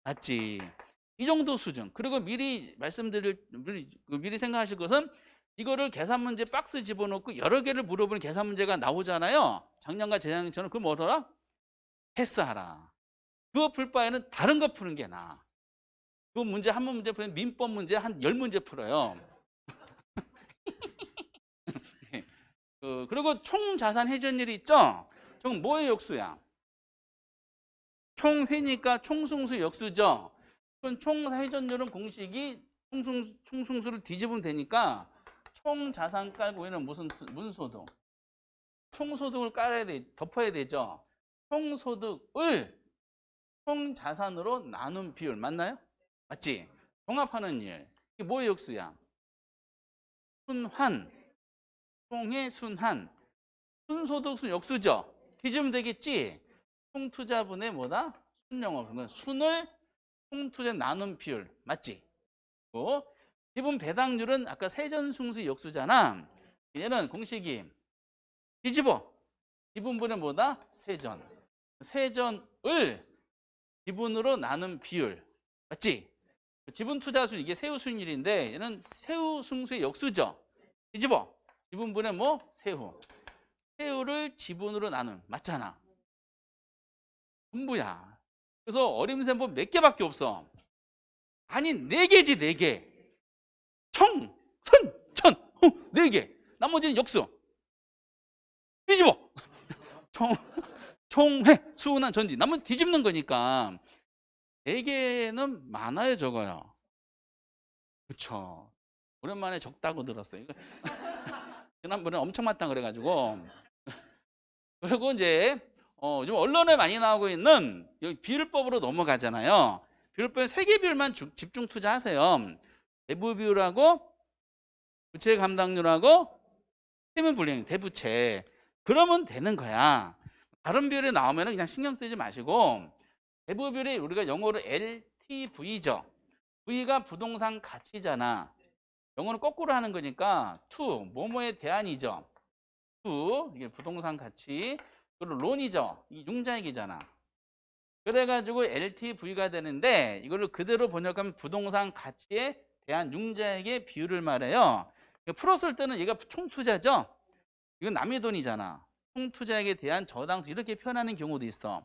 [SPEAKER 1] 맞지? 이 정도 수준. 그리고 미리 생각하실 것은 이거를 계산 문제 박스 집어넣고 여러 개를 물어보는 계산 문제가 나오잖아요. 작년과 재작년처럼 그걸 뭐더라? 패스하라. 그거 풀 바에는 다른 거 푸는 게 나아. 그 문제 한 문제 풀면 민법 문제 한 10문제 풀어요. 그리고 총 자산 회전율이 있죠? 총 뭐의 역수야? 총 회니까 총승수 역수죠. 그럼 총 회전율은 공식이 총승수를 뒤집으면 되니까 총 자산 깔고 얘는 무슨 소득? 총소득을 깔아야 돼, 덮어야 되죠. 총소득을 총 자산으로 나눈 비율 맞나요? 맞지? 종합하는 일. 이게 뭐의 역수야? 순환. 총의 순환. 순소득 순 역수죠. 뒤집으면 되겠지? 총투자분의 뭐다? 순영업. 그러면 순을 총투자 나눈 비율. 맞지? 지분 배당률은 아까 세전승수 역수잖아. 얘는 공식이 뒤집어. 지분분의 뭐다? 세전. 세전을 지분으로 나눈 비율. 맞지? 지분 투자순 이게 세후순율인데 얘는 세후승수의 역수죠. 뒤집어. 지분분의 뭐? 세후. 세후를 지분으로 나눈. 맞잖아. 전부야. 그래서 어림셈법 몇 개밖에 없어. 아니 4개지 4개. 청, 선, 천, 후 4개. 나머지는 역수. 뒤집어. 총회, 수운한, 전지. 나머지 뒤집는 거니까 4개는 많아요 적어요. 그쵸. 오랜만에 적다고 들었어요. 지난번에 엄청 많다 그래가지고. 그리고 이제 좀 언론에 많이 나오고 있는 여기 비율법으로 넘어가잖아요. 비율법에 3개 비율만 집중 투자하세요. 대부 비율하고 부채 감당률하고 세무 불이행 대부채. 그러면 되는 거야. 다른 비율이 나오면 그냥 신경 쓰지 마시고 대부 비율이 우리가 영어로 LTV죠. V가 부동산 가치잖아. 영어는 거꾸로 하는 거니까 to 뭐뭐에 대한이죠. to 이게 부동산 가치. 그리고 론이죠. 이 융자액이잖아. 그래가지고 LTV가 되는데 이거를 그대로 번역하면 부동산 가치에 대한 융자액의 비율을 말해요. 풀었을 때는 얘가 총투자죠. 이건 남의 돈이잖아. 총투자액에 대한 저당수 이렇게 표현하는 경우도 있어.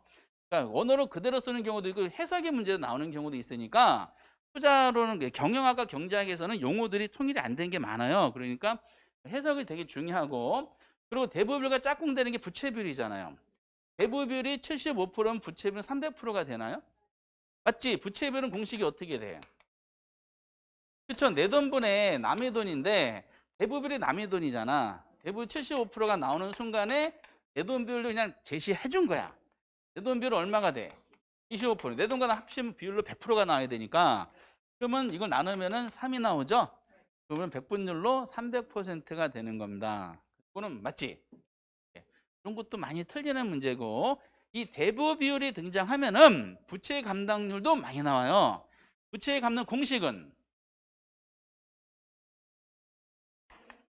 [SPEAKER 1] 그러니까 언어로 그대로 쓰는 경우도 있고 해석의 문제도 나오는 경우도 있으니까 투자로는 경영학과 경제학에서는 용어들이 통일이 안 된 게 많아요. 그러니까 해석이 되게 중요하고 그리고 대부비율과 짝꿍되는 게 부채비율이잖아요. 대부비율이 75%면 부채비율은 300%가 되나요? 맞지? 부채비율은 공식이 어떻게 돼? 그쵸? 내 돈분의 남의 돈인데 대부비율이 남의 돈이잖아. 대부분 75%가 나오는 순간에 내 돈 비율로 그냥 제시해 준 거야. 내 돈 비율은 얼마가 돼? 25%. 내 돈과 합치면 비율로 100%가 나와야 되니까 그러면 이걸 나누면은 3이 나오죠? 그러면 백분율로 300%가 되는 겁니다. 그거는 맞지? 이런 것도 많이 틀리는 문제고 이 대부 비율이 등장하면은 부채 감당률도 많이 나와요. 부채 감당 공식은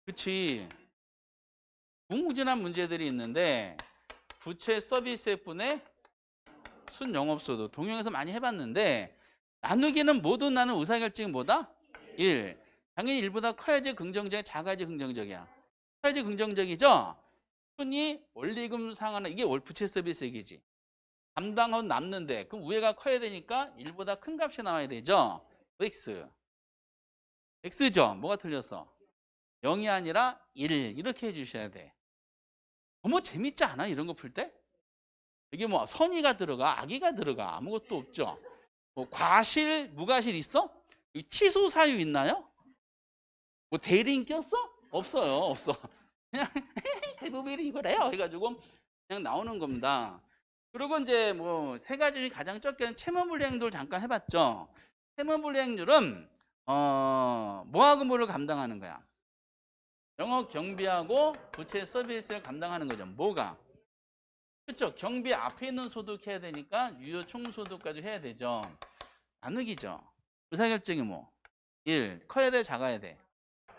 [SPEAKER 1] 그치 무궁무진한 문제들이 있는데 부채 서비스액분의 순영업소득 동영에서 많이 해봤는데 나누기는 모두 나는 의사결정이 뭐다? 1. 당연히 1보다 커야지 긍정적이야 작아야지 긍정적이야 커야지 긍정적이죠? 순이 원리금 상환은 이게 부채 서비스액이지 감당하고 남는데 그럼 위에가 커야 되니까 1보다 큰 값이 나와야 되죠? X X죠? 뭐가 틀렸어? 0이 아니라 1 이렇게 해주셔야 돼 너무 재밌지 않아? 이런 거 풀 때? 이게 뭐 선의가 들어가 악의가 들어가 아무것도 없죠 뭐 과실 무과실 있어? 취소 사유 있나요? 뭐 대리인 꼈어? 없어요 없어 그냥 대부분이 이거래요 해가지고 그냥 나오는 겁니다 그리고 이제 뭐 세 가지 중에 가장 적게는 채무불이행률 잠깐 해봤죠 채무불이행률은 뭐하고 뭐를 감당하는 거야 영업 경비하고 부채 서비스를 감당하는 거죠 뭐가 그렇죠. 경비 앞에 있는 소득 해야 되니까 유효 총소득까지 해야 되죠. 나누기죠. 의사결정이 뭐? 1. 커야 돼, 작아야 돼?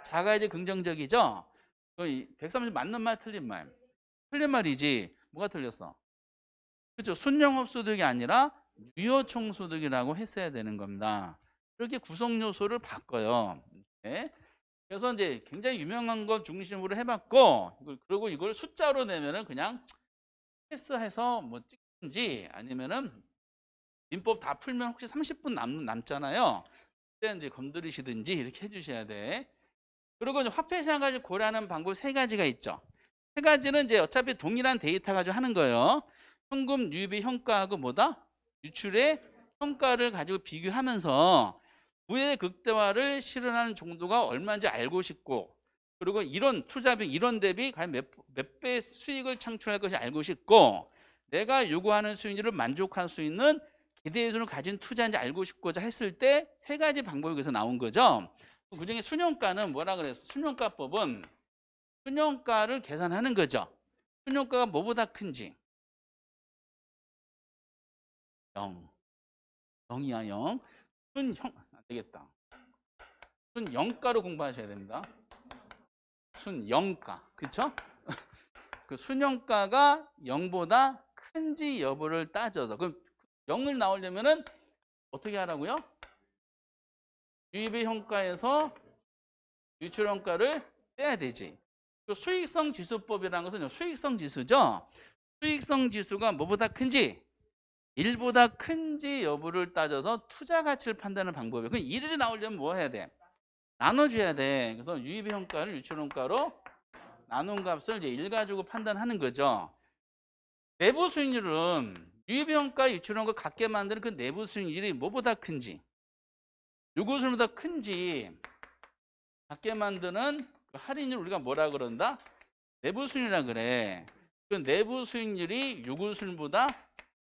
[SPEAKER 1] 작아야지 긍정적이죠. 130 맞는 말 틀린 말? 틀린 말이지. 뭐가 틀렸어? 그렇죠. 순영업소득이 아니라 유효총소득이라고 했어야 되는 겁니다. 이렇게 구성 요소를 바꿔요. 네. 그래서 이제 굉장히 유명한 거 중심으로 해봤고, 그리고 이걸 숫자로 내면은 그냥 패스해서 뭐 찍든지 아니면은 민법 다 풀면 혹시 30분 남잖아요. 그때 이제 건드리시든지 이렇게 해주셔야 돼. 그리고 이제 화폐 시장 가지고 고려하는 방법 세 가지가 있죠. 세 가지는 이제 어차피 동일한 데이터 가지고 하는 거예요. 현금 유입의 현가하고 뭐다? 유출의 현가를 가지고 비교하면서 부의 극대화를 실현하는 정도가 얼마인지 알고 싶고, 그리고 이런 투자비 이런 대비 과연 몇 배 수익을 창출할 것이 알고 싶고, 내가 요구하는 수익률을 만족할 수 있는 기대 예술을 가진 투자인지 알고 싶고자 했을 때 세 가지 방법이 여기서 나온 거죠. 그중에 순영가는 뭐라 그랬어? 순영가법은 순영가를 계산하는 거죠. 순영가가 뭐보다 큰지 0. 0이야 0. 안 되겠다. 순영가로 공부하셔야 됩니다. 순영가. 그쵸? 그 순영가가 0보다 큰지 여부를 따져서 그럼 0을 나오려면은 어떻게 하라고요? 유입의 현가에서 유출 현가를 빼야 되지. 그 수익성 지수법이라는 것은 수익성 지수죠. 수익성 지수가 뭐보다 큰지 1보다 큰지 여부를 따져서 투자 가치를 판단하는 방법이에요. 그럼 1이 나오려면 뭐 해야 돼? 나눠줘야 돼. 그래서 유입의 현가를 유출 현가로 나눈 값을 이제 1 가지고 판단하는 거죠. 내부 수익률은 유입의 현가, 유출 현가 같게 만드는 그 내부 수익률이 뭐보다 큰지 요것보다 큰지 작게 만드는 그 할인율 우리가 뭐라 그런다? 내부 수익률이라 그래. 그 내부 수익률이 요구 수익률보다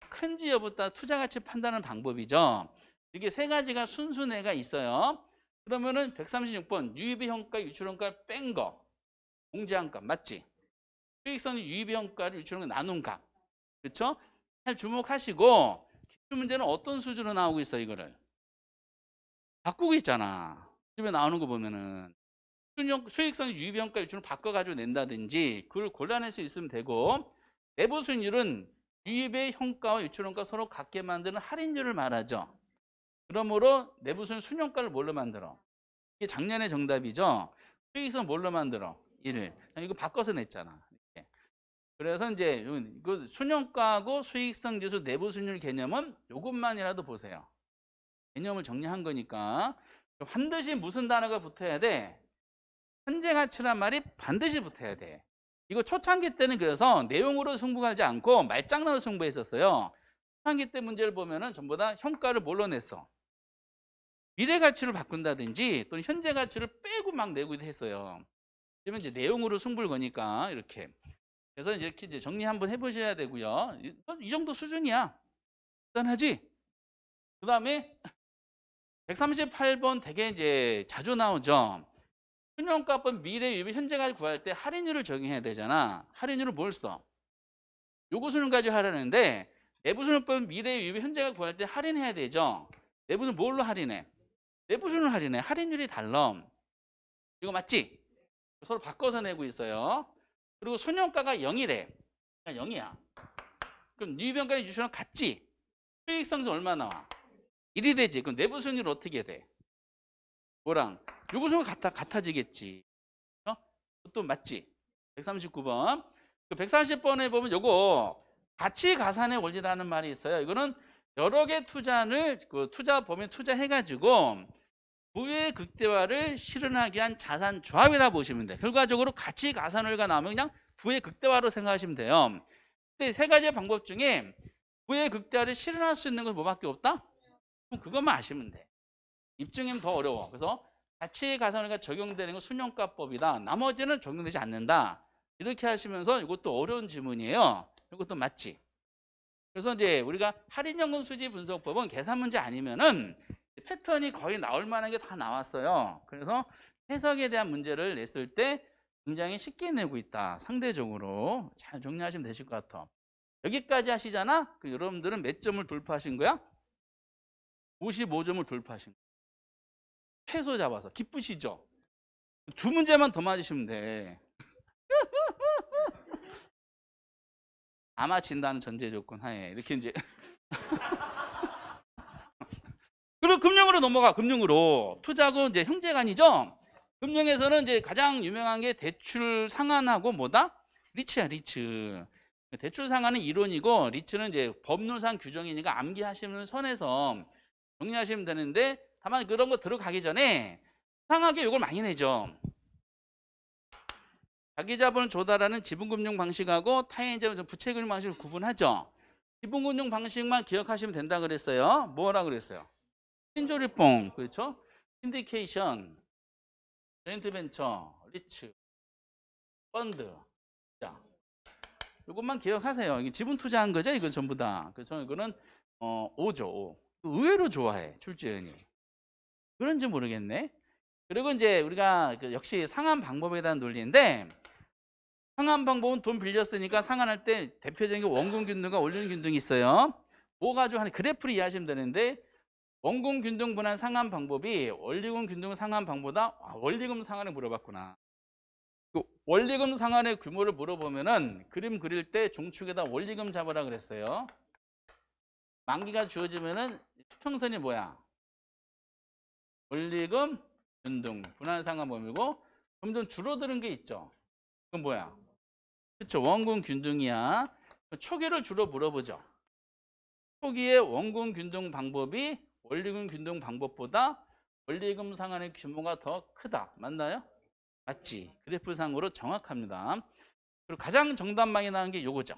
[SPEAKER 1] 큰지 여부다 투자 가치 판단하는 방법이죠. 이게 세 가지가 순수내가 있어요. 그러면은 136번 유입의 현가, 유출 현가 뺀 거. 공제한 값 맞지? 수익성 유입의 현가를 유출 현가 나눈 값. 그렇죠? 잘 주목하시고 기출 문제는 어떤 수준으로 나오고 있어 이거를? 바꾸고 있잖아. 집에 나오는 거 보면은 수익성 유입의 현가 유출을 바꿔가지고 낸다든지 그걸 골라낼 수 있으면 되고 내부 수익률은 유입의 현가와 유출 현가 서로 같게 만드는 할인율을 말하죠. 그러므로 내부 수익 순현가를 뭘로 만들어? 이게 작년의 정답이죠. 수익성 뭘로 만들어? 1. 이거 바꿔서 냈잖아. 이렇게. 그래서 이제 그 순현가하고 수익성 지수 내부 수익률 개념은 이것만이라도 보세요. 개념을 정리한 거니까 반드시 무슨 단어가 붙어야 돼? 현재 가치란 말이 반드시 붙어야 돼. 이거 초창기 때는 그래서 내용으로 승부하지 않고 말장난으로 승부했었어요. 초창기 때 문제를 보면은 전부 다 현가를 뭘로 냈어? 미래 가치를 바꾼다든지 또는 현재 가치를 빼고 막 내기도 했어요. 그러면 이제 내용으로 승부를 거니까 이렇게. 그래서 이렇게 이제 정리 한번 해보셔야 되고요. 이 정도 수준이야. 간단하지? 그 다음에 138번 되게 이제 자주 나오죠. 순영가법 미래 유입 현재까지 구할 때 할인율을 적용해야 되잖아. 할인율을 뭘 써? 요구수는 가지고 하라는데 내부수능법 미래 유입 현재까지 구할 때 할인해야 되죠. 내부수는 뭘로 할인해? 내부수는 할인해. 할인율이 달라. 이거 맞지? 서로 바꿔서 내고 있어요. 그리고 순영가가 0이래. 0이야. 그럼 유입현가의 유출은 같지? 수익성은 얼마 나와? 1이 되지. 그럼 내부 수익률 어떻게 돼? 뭐랑? 요구수는 같아지겠지. 또 맞지? 139번. 그 140번에 보면 요거 가치 가산의 원리라는 말이 있어요. 이거는 여러 개 투자를 그 투자 범위 투자해가지고 부의 극대화를 실현하기 위한 자산 조합이라 보시면 돼요. 결과적으로 가치 가산을가 나오면 그냥 부의 극대화로 생각하시면 돼요. 근데 세 가지의 방법 중에 부의 극대화를 실현할 수 있는 건 뭐밖에 없다? 그럼 그것만 아시면 돼. 입증이면 더 어려워. 그래서 가치 가산을가 적용되는 건 순영가법이다. 나머지는 적용되지 않는다. 이렇게 하시면서 이것도 어려운 지문이에요. 이것도 맞지? 그래서 이제 우리가 할인연금 수지 분석법은 계산 문제 아니면은 패턴이 거의 나올 만한 게 다 나왔어요. 그래서 해석에 대한 문제를 냈을 때 굉장히 쉽게 내고 있다. 상대적으로 잘 정리하시면 되실 것 같아. 여기까지 하시잖아? 그 여러분들은 몇 점을 돌파하신 거야? 55점을 돌파하신 거야. 최소 잡아서. 기쁘시죠? 두 문제만 더 맞으시면 돼. 아마 진다는 전제 조건 하에 이렇게 이제 그리고 금융으로 넘어가. 금융으로 투자고 이제 형제간이죠. 금융에서는 이제 가장 유명한 게 대출 상한하고 뭐다? 리츠야, 리츠. 대출 상한은 이론이고 리츠는 이제 법률상 규정이니까 암기하시는 선에서 정리하시면 되는데 다만 그런 거 들어가기 전에 이상하게 이걸 많이 내죠. 자기자본을 조달하는 지분금융 방식하고 타인자본 부채금융 방식을 구분하죠. 지분금융 방식만 기억하시면 된다 그랬어요. 뭐라 그랬어요? 신조리뽕, 그렇죠? 신디케이션, 조인트 벤처, 리츠, 펀드. 자, 이것만 기억하세요. 이게 지분 투자한 거죠, 이거 전부 다. 그래서 이거는 5죠. 5. 의외로 좋아해, 출제원이. 그런지 모르겠네. 그리고 이제 우리가 역시 상환 방법에 대한 논리인데 상환 방법은 돈 빌렸으니까 상환할 때 대표적인 원금 균등과 원리금 균등이 있어요. 뭐 가지고 하는 그래프를 이해하시면 되는데 원금 균등 분할 상환 방법이 원리금 균등 상환 방법보다 원리금 상환을 물어봤구나. 그 원리금 상환의 규모를 물어보면은 그림 그릴 때 중축에다 원리금 잡으라 그랬어요. 만기가 주어지면은 수평선이 뭐야? 원리금 균등 분할 상환 범위고 점점 줄어드는 게 있죠. 그건 뭐야? 그렇죠. 원금 균등이야. 초기를 주로 물어보죠. 초기의 원금 균등 방법이 원리금 균등 방법보다 원리금 상환의 규모가 더 크다. 맞나요? 맞지. 그래프상으로 정확합니다. 그리고 가장 정답 많이 나온 게 요거죠.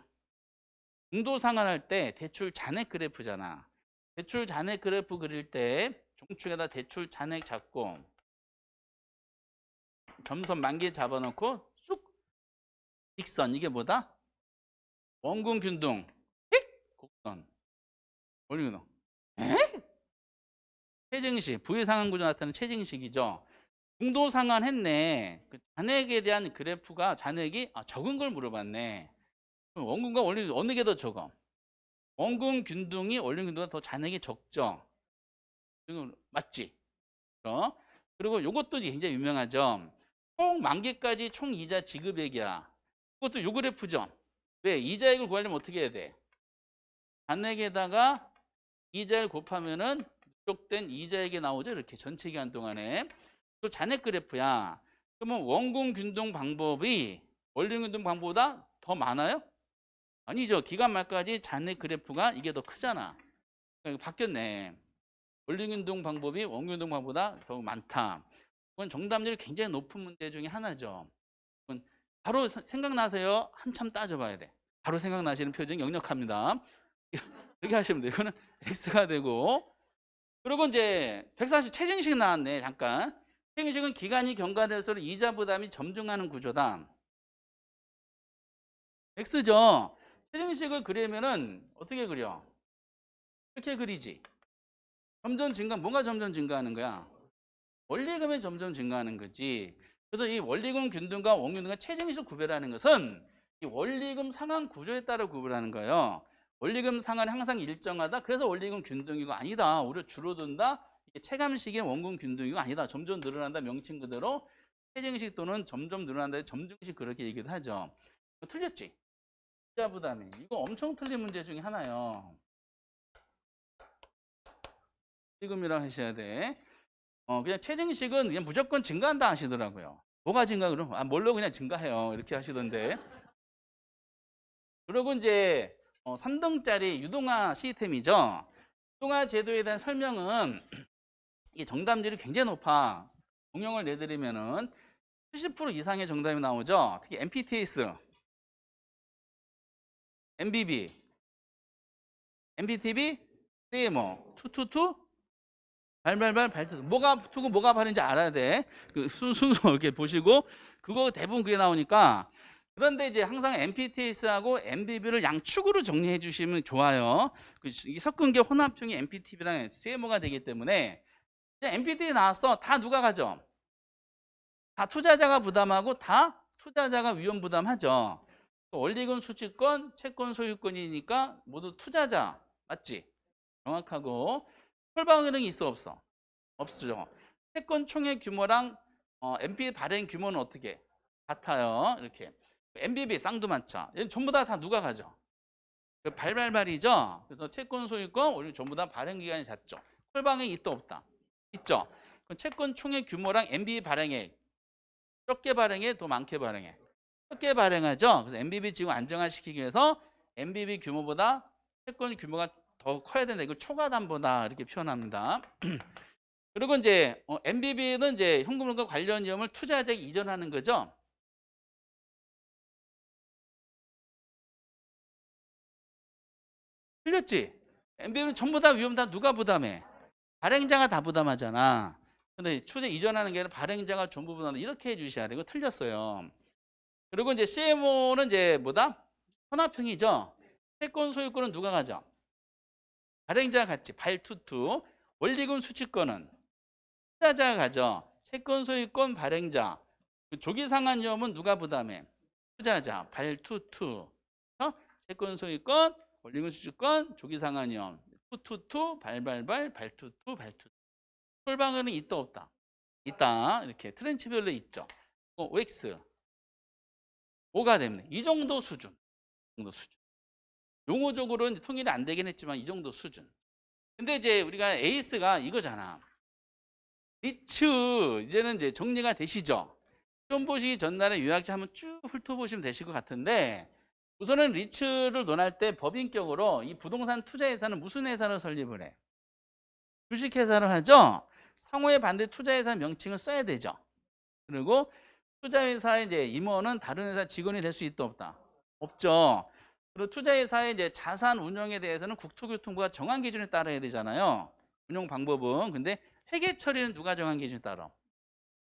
[SPEAKER 1] 중도 상환할 때 대출 잔액 그래프잖아. 대출 잔액 그래프 그릴 때 종축에다 대출 잔액 잡고 점선 만기 잡아놓고 쑥 직선 이게 뭐다? 원금 균등 곡선 원리금 체증식 부의 상환 구조 나타내는 체증식이죠. 중도 상환했네. 그 잔액에 대한 그래프가 잔액이 적은 걸 물어봤네. 그럼 원금과 원리금 어느 게 더 적어? 원금 균등이 원리금 균등보다 더 잔액이 적죠. 맞지? 그렇죠? 그리고 이것도 굉장히 유명하죠. 총 만기까지 총 이자 지급액이야. 그것도 요 그래프죠. 왜? 이자액을 구하려면 어떻게 해야 돼? 잔액에다가 이자를 곱하면은 누적된 이자액이 나오죠. 이렇게 전체 기간 동안에. 또 잔액 그래프야. 그러면 원금 균등 방법이 원리금 균등 방법보다 더 많아요? 아니죠. 기간 말까지 잔액 그래프가 이게 더 크잖아. 그러니까 바뀌었네. 원리금 균등 방법이 원금 균등 방법보다 더 많다. 그건 정답률이 굉장히 높은 문제 중에 하나죠. 그건 바로 생각나세요? 한참 따져봐야 돼. 바로 생각나시는 표정이 역력합니다. 이렇게 하시면 돼요. 이거는 X가 되고. 그리고 이제 140 최증식 나왔네. 잠깐. 최증식은 기간이 경과될수록 이자 부담이 점증하는 구조다. X죠. 최증식을 그리면은 어떻게 그려? 이렇게 그리지. 점점 증가, 뭐가 점점 증가하는 거야? 원리금이 점점 증가하는 거지. 그래서 이 원리금 균등과 원균등과 최증식을 구별하는 것은 이 원리금 상환 구조에 따라 구별하는 거예요. 원리금 상환이 항상 일정하다. 그래서 원리금 균등이고 아니다. 오히려 줄어든다. 이게 체감식의 원금 균등이고 아니다. 점점 늘어난다. 명칭 그대로 최증식 또는 점점 늘어난다. 점증식 그렇게 얘기도 하죠. 틀렸지? 이자 부담이. 이거 엄청 틀린 문제 중에 하나예요. 원리금이라고 하셔야 돼. 그냥 최증식은 그냥 무조건 증가한다 하시더라고요. 뭐가 증가 그럼? 뭘로 그냥 증가해요. 이렇게 하시던데. 그리고 이제 3등짜리 유동화 시스템이죠. 유동화 제도에 대한 설명은 이게 정답률이 굉장히 높아. 공형을 내드리면은 70% 이상의 정답이 나오죠. 특히 MPTS, MBB, MPTB, CMO, 222, 발발발 발투. 뭐가 투고 뭐가 발인지 알아야 돼. 그 순서 이렇게 보시고 그거 대부분 그게 나오니까. 그런데 이제 항상 MPTS하고 MBB를 양축으로 정리해 주시면 좋아요. 이 섞은 게 혼합형이 MPTB랑 CMO가 되기 때문에 MPT 나왔어. 다 누가 가져? 다 투자자가 부담하고 다 투자자가 위험 부담하죠. 원리금 수취권, 채권 소유권이니까 모두 투자자. 맞지? 정확하고 혈방 효능이 있어 없어? 없죠. 채권 총액 규모랑 MB 발행 규모는 어떻게 같아요? 이렇게 MBB 쌍두마차 얘는 전부 다 누가 가져? 그 발발발이죠. 그래서 채권 소유권 원리 전부 다 발행 기간이 잦죠. 콜방액 있다 없다? 있죠. 그럼 채권 총액 규모랑 MBB 발행액 적게 발행해 더 많게 발행해? 적게 발행하죠. 그래서 MBB 지금 안정화시키기 위해서 MBB 규모보다 채권 규모가 더 커야 된다. 이걸 초과담보다 이렇게 표현합니다. 그리고 이제 MBB는 이제 현금과 관련 위험을 투자자에게 이전하는 거죠. 틀렸지? MBB는 전부 다 위험 다 누가 부담해? 발행자가 다 부담하잖아. 근데 투자 이전하는 게 아니라 발행자가 전부 부담한다. 이렇게 해주셔야 되고 틀렸어요. 그리고 이제 CMO는 이제 뭐다? 혼합형이죠. 채권 소유권은 누가 가져? 발행자가 갖지. 발투투. 원리금 수취권은 투자자가 가져. 채권 소유권 발행자. 그 조기상환 위험은 누가 부담해? 투자자. 발투투. 채권 소유권, 원리금 수취권, 조기상환 위험. 투투투, 발발발, 발투투, 발투투. 콜방은 있다 없다? 있다. 이렇게 트렌치별로 있죠. OX. 5가 됩니다. 이 정도 수준. 이 정도 수준. 용어적으로는 통일이 안 되긴 했지만 이 정도 수준. 근데 이제 우리가 에이스가 이거잖아. 리츠 이제는 이제 정리가 되시죠? 시험 보시기 전날에 요약지 한번 쭉 훑어보시면 되실 것 같은데 우선은 리츠를 논할 때 법인격으로 이 부동산 투자회사는 무슨 회사를 설립을 해? 주식회사를 하죠? 상호의 반대 투자회사 명칭을 써야 되죠. 그리고 투자회사의 이제 임원은 다른 회사 직원이 될 수 있다 없다? 없죠. 그리고 투자회사의 이제 자산 운영에 대해서는 국토교통부가 정한 기준에 따라야 되잖아요. 운영 방법은. 근데 회계 처리는 누가 정한 기준에 따라?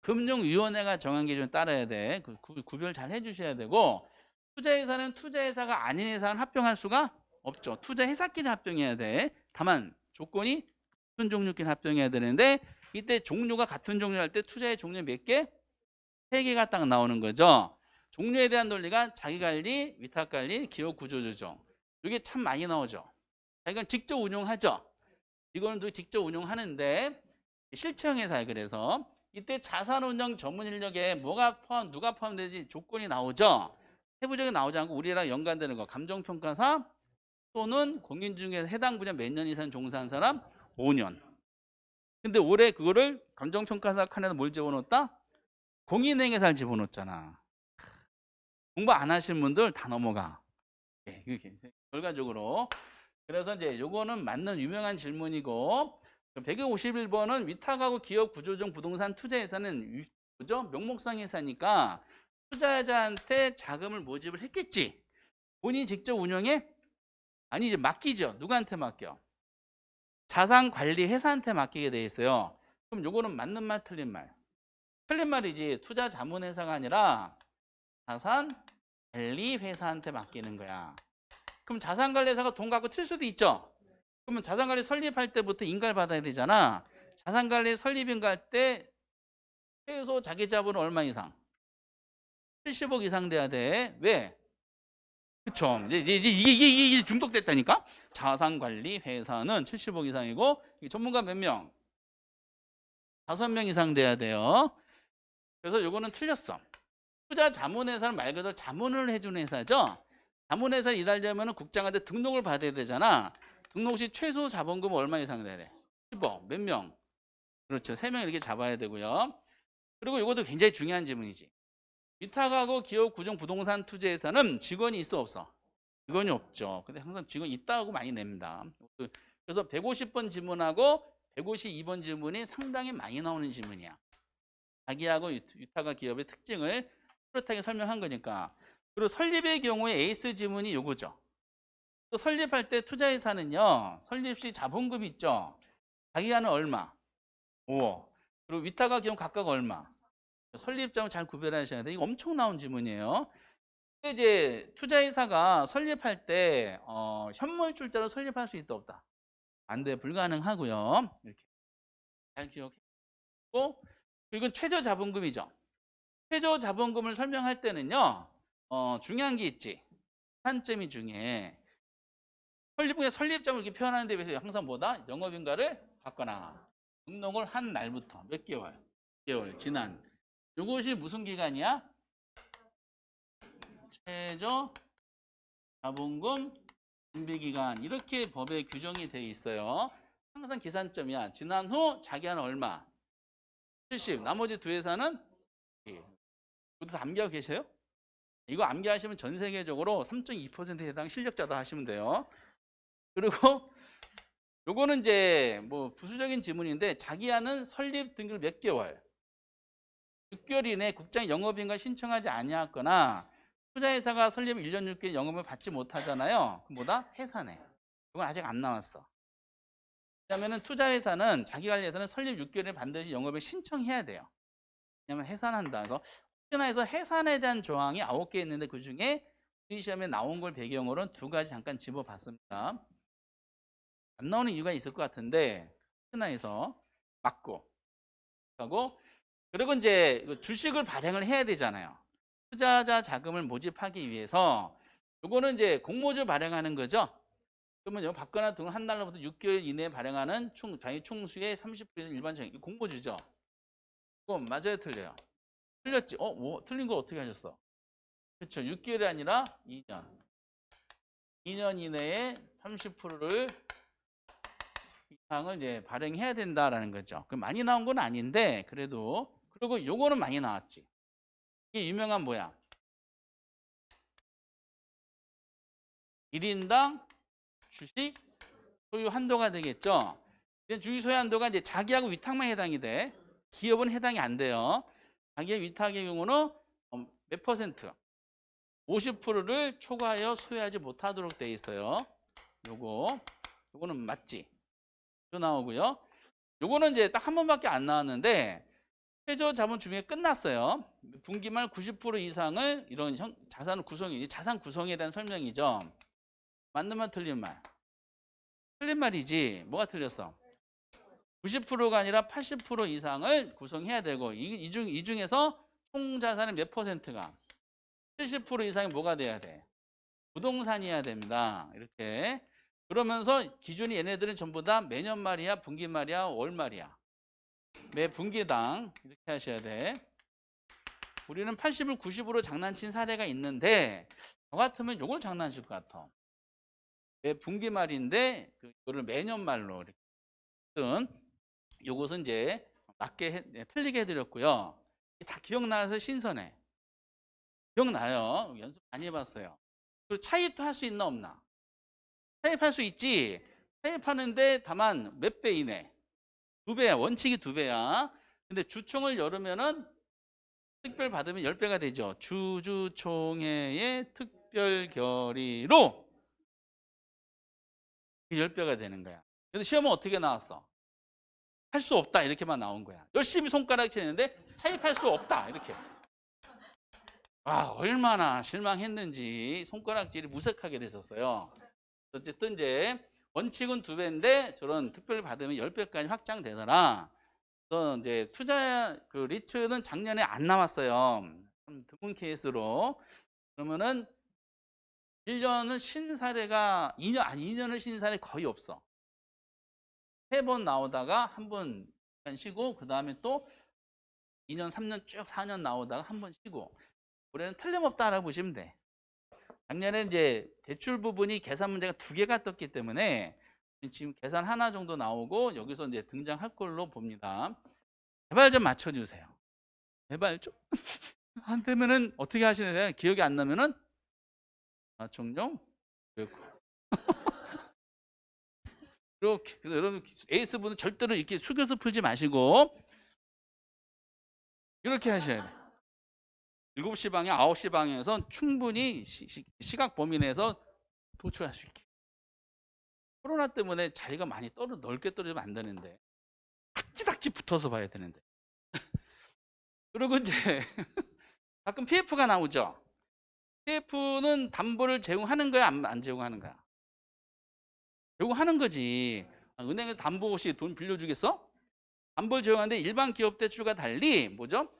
[SPEAKER 1] 금융위원회가 정한 기준에 따라야 돼. 구별 잘 해주셔야 되고 투자회사는 투자회사가 아닌 회사는 합병할 수가 없죠. 투자회사끼리 합병해야 돼. 다만 조건이 같은 종류끼리 합병해야 되는데 이때 종류가 같은 종류 할 때 투자의 종류 몇 개? 3개가 딱 나오는 거죠. 종류에 대한 논리가 자기관리, 위탁관리, 기업구조조정. 이게 참 많이 나오죠. 자기가 직접 운용하죠. 이거는 직접 운용하는데 실체형 회사에 그래서 이때 자산운용 전문 인력에 누가 포함되지 조건이 나오죠. 세부적인 나오지 않고 우리랑 연관되는 거 감정평가사 또는 공인중개사 해당 분야 몇 년 이상 종사한 사람 5년. 근데 올해 그거를 감정평가사 칸에다 뭘 집어넣었다? 공인행위사를 집어넣었잖아. 공부 안 하신 분들 다 넘어가. 네, 이렇게 결과적으로. 그래서 이제 요거는 맞는 유명한 질문이고 151번은 위탁하고 기업 구조적 부동산 투자회사는 그죠? 명목상 회사니까 투자자한테 자금을 모집을 했겠지. 본인이 직접 운영해? 아니 이제 맡기죠. 누구한테 맡겨? 자산관리 회사한테 맡기게 돼 있어요. 그럼 요거는 맞는 말 틀린 말? 틀린 말이지. 투자 자문회사가 아니라 자산관리회사한테 맡기는 거야. 그럼 자산관리회사가 돈 갖고 튈 수도 있죠. 그러면 자산관리 설립할 때부터 인가를 받아야 되잖아. 자산관리 설립인가 할 때 최소 자기 자본은 얼마 이상? 70억 이상 돼야 돼. 왜? 그쵸. 이게 중독됐다니까? 자산관리 회사는 70억 이상이고 전문가 몇 명? 5명 이상 돼야 돼요. 그래서 요거는 틀렸어. 투자 자문회사는 말 그대로 자문을 해주는 회사죠. 자문회사 일하려면 국장한테 등록을 받아야 되잖아. 등록 시 최소 자본금 얼마 이상 돼야 돼? 10억. 몇 명? 그렇죠. 3명 이렇게 잡아야 되고요. 그리고 이것도 굉장히 중요한 질문이지. 위탁하고 기업 구정 부동산 투자에서는 직원이 있어 없어? 직원이 없죠. 근데 항상 직원이 있다고 많이 냅니다. 그래서 150번 질문하고 152번 질문이 상당히 많이 나오는 질문이야. 자기하고 위탁과 기업의 특징을 뚜렷하게 설명한 거니까. 그리고 설립의 경우에 에이스 지문이 요거죠. 또 설립할 때 투자회사는요. 설립 시 자본금 있죠. 자기가는 얼마? 5억. 그리고 위탁과 기업 각각 얼마? 설립자는 잘 구별하셔야 돼. 이거 엄청 나온 지문이에요. 근데 이제 투자회사가 설립할 때 현물출자로 설립할 수 있다 없다? 안 돼. 불가능하고요. 이렇게 잘 기억했고 그리고 최저 자본금이죠. 최저 자본금을 설명할 때는요. 중요한 게 있지. 산점이 중요해. 설립자를 이렇게 표현하는 데 비해서 항상 뭐다? 영업인가를 받거나 등록을 한 날부터 몇 개월? 6개월 지난. 이것이 무슨 기간이야? 최저 자본금 준비기간 이렇게 법에 규정이 돼 있어요. 항상 계산점이야. 지난 후 자기한 얼마? 70. 나머지 두 회사는 모두 다 암기하고 계세요? 이거 암기하시면 전 세계적으로 3.2%에 해당 실력자다 하시면 돼요. 그리고 요거는 이제 뭐 부수적인 지문인데 자기한은 설립 등기를 몇 개월? 6개월 이내 국장 영업인가 신청하지 아니했거나 투자회사가 설립 1년 6개월 영업을 받지 못하잖아요. 그럼 뭐다? 해산해. 이건 아직 안 나왔어. 왜냐면은 투자회사는 자기관리회사는 설립 6개월에 반드시 영업을 신청해야 돼요. 왜냐면 해산한다. 그래서 혹시나 해서 해산에 대한 조항이 9개 있는데 그 중에 우리 시험에 나온 걸 배경으로는 두 가지 잠깐 집어봤습니다. 안 나오는 이유가 있을 것 같은데 혹시나 해서 맞고 하고 그리고 이제 주식을 발행을 해야 되잖아요. 투자자 자금을 모집하기 위해서 요거는 이제 공모주 발행하는 거죠. 그러면 요 받거나 등 한 달로부터 6개월 이내에 발행하는 장위 총수의 30%는 일반적인 공모주죠. 그거 맞아요, 틀려요? 틀렸지. 뭐 틀린 거 어떻게 하셨어? 그렇죠. 6개월이 아니라 2년. 2년 이내에 30%를 이상을 이제 발행해야 된다라는 거죠. 그 많이 나온 건 아닌데 그래도 그리고 요거는 많이 나왔지. 이게 유명한 뭐야? 1인당 주식 소유 한도가 되겠죠. 주식 소유 한도가 이제 자기하고 위탁만 해당이 돼. 기업은 해당이 안 돼요. 자기의 위탁의 경우는 몇 퍼센트? 50%를 초과하여 소유하지 못하도록 돼 있어요. 요거는 맞지? 또 나오고요. 요거는 이제 딱 한 번밖에 안 나왔는데 최저 자본 준비가 끝났어요. 분기말 90% 이상을 이런 자산 구성에 대한 설명이죠. 맞는 말 틀린 말? 틀린 말이지. 뭐가 틀렸어? 90%가 아니라 80% 이상을 구성해야 되고 이 중에서 총 자산의 몇 퍼센트가 70% 이상이 뭐가 돼야 돼? 부동산이어야 됩니다. 이렇게 그러면서 기준이 얘네들은 전부 다 매년 말이야, 분기 말이야, 월 말이야. 매 분기당 이렇게 하셔야 돼. 우리는 80을 90으로 장난친 사례가 있는데 저 같으면 요걸 장난칠 것 같아. 매 분기 말인데 그거를 매년 말로 이렇게 쓴 요것은 이제 틀리게 해드렸고요. 다 기억나서 신선해. 기억나요? 연습 많이 해봤어요. 그리고 차입도 할 수 있나 없나? 차입할 수 있지. 차입하는데 다만 몇 배 이내? 2배야. 원칙이 2배야. 근데 주총을 열으면은 특별 받으면 10배가 되죠. 주주총회의 특별 결의로 10배가 되는 거야. 근데 시험은 어떻게 나왔어? 할 수 없다 이렇게만 나온 거야. 열심히 손가락 치는데 차입할 수 없다 이렇게. 얼마나 실망했는지 손가락질이 무색하게 됐었어요. 어쨌든 이제 원칙은 2배인데 저런 특별 받으면 10배까지 확장되더라. 그래서 이제 투자 리츠는 작년에 안 나왔어요. 좀 드문 케이스로. 그러면은 1년을 쉰 사례가 2년을 쉰 사례 거의 없어. 3번 나오다가 한 번 쉬고 그 다음에 또 2년, 3년 쭉 4년 나오다가 한 번 쉬고 올해는 틀림없다라고 보시면 돼. 작년에 이제 대출 부분이 계산 문제가 2개가 떴기 때문에 지금 계산 하나 정도 나오고 여기서 이제 등장할 걸로 봅니다. 제발 좀 맞춰주세요. 제발 좀. 안 되면은 어떻게 하시느냐 기억이 안 나면은 종종 이렇게 그래서 여러분 에이스 분은 절대로 이렇게 숙여서 풀지 마시고 이렇게 하셔야 돼. 7시 방향, 9시 방향에서 충분히 시각 범위 내에서 도출할 수 있게. 코로나 때문에 자리가 많이 넓게 떨어지면 안 되는데 닥지닥지 붙어서 봐야 되는데. 그리고 이제 가끔 PF가 나오죠. PF는 담보를 제공하는 거야, 안 제공하는 거야? 제공하는 거지. 은행에 담보 없이 돈 빌려주겠어? 담보를 제공하는데 일반 기업 대출과 달리 뭐죠?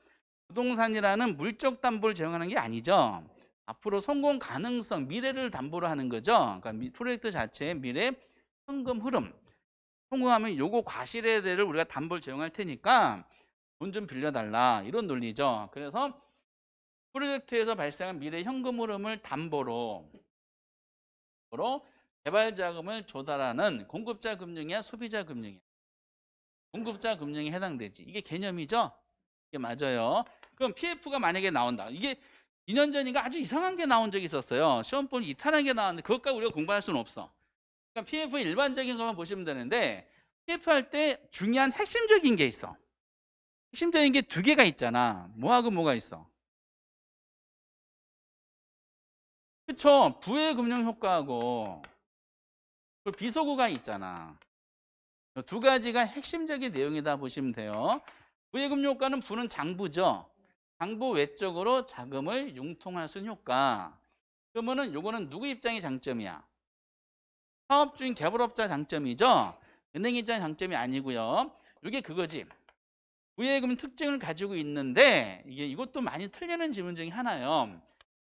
[SPEAKER 1] 부동산이라는 물적 담보를 제공하는 게 아니죠. 앞으로 성공 가능성, 미래를 담보로 하는 거죠. 그러니까 프로젝트 자체의 미래 현금 흐름. 성공하면 요거 과실에 대해를 우리가 담보를 제공할 테니까 돈 좀 빌려달라. 이런 논리죠. 그래서 프로젝트에서 발생한 미래 현금 흐름을 담보로 개발 자금을 조달하는 공급자 금융이야, 소비자 금융이야? 공급자 금융에 해당되지. 이게 개념이죠? 이게 맞아요. 그럼 PF가 만약에 나온다. 이게 2년 전인가 아주 이상한 게 나온 적이 있었어요. 시험 보면 이탈한 게 나왔는데 그것까지 우리가 공부할 수는 없어. 그러니까 PF 일반적인 것만 보시면 되는데 PF 할 때 중요한 핵심적인 게 있어. 핵심적인 게 두 개가 있잖아. 뭐하고 뭐가 있어? 그쵸? 부의 금융 효과하고 비소구가 있잖아. 두 가지가 핵심적인 내용이다 보시면 돼요. 부의 금융 효과는 부는 장부죠. 장부 외적으로 자금을 융통할 수 있는 효과. 그러면은 요거는 누구 입장의 장점이야? 사업주인 개발업자 장점이죠. 은행 입장 장점이 아니고요. 이게 그거지. 부예금 특징을 가지고 있는데 이것도 많이 틀리는 질문 중에 하나예요.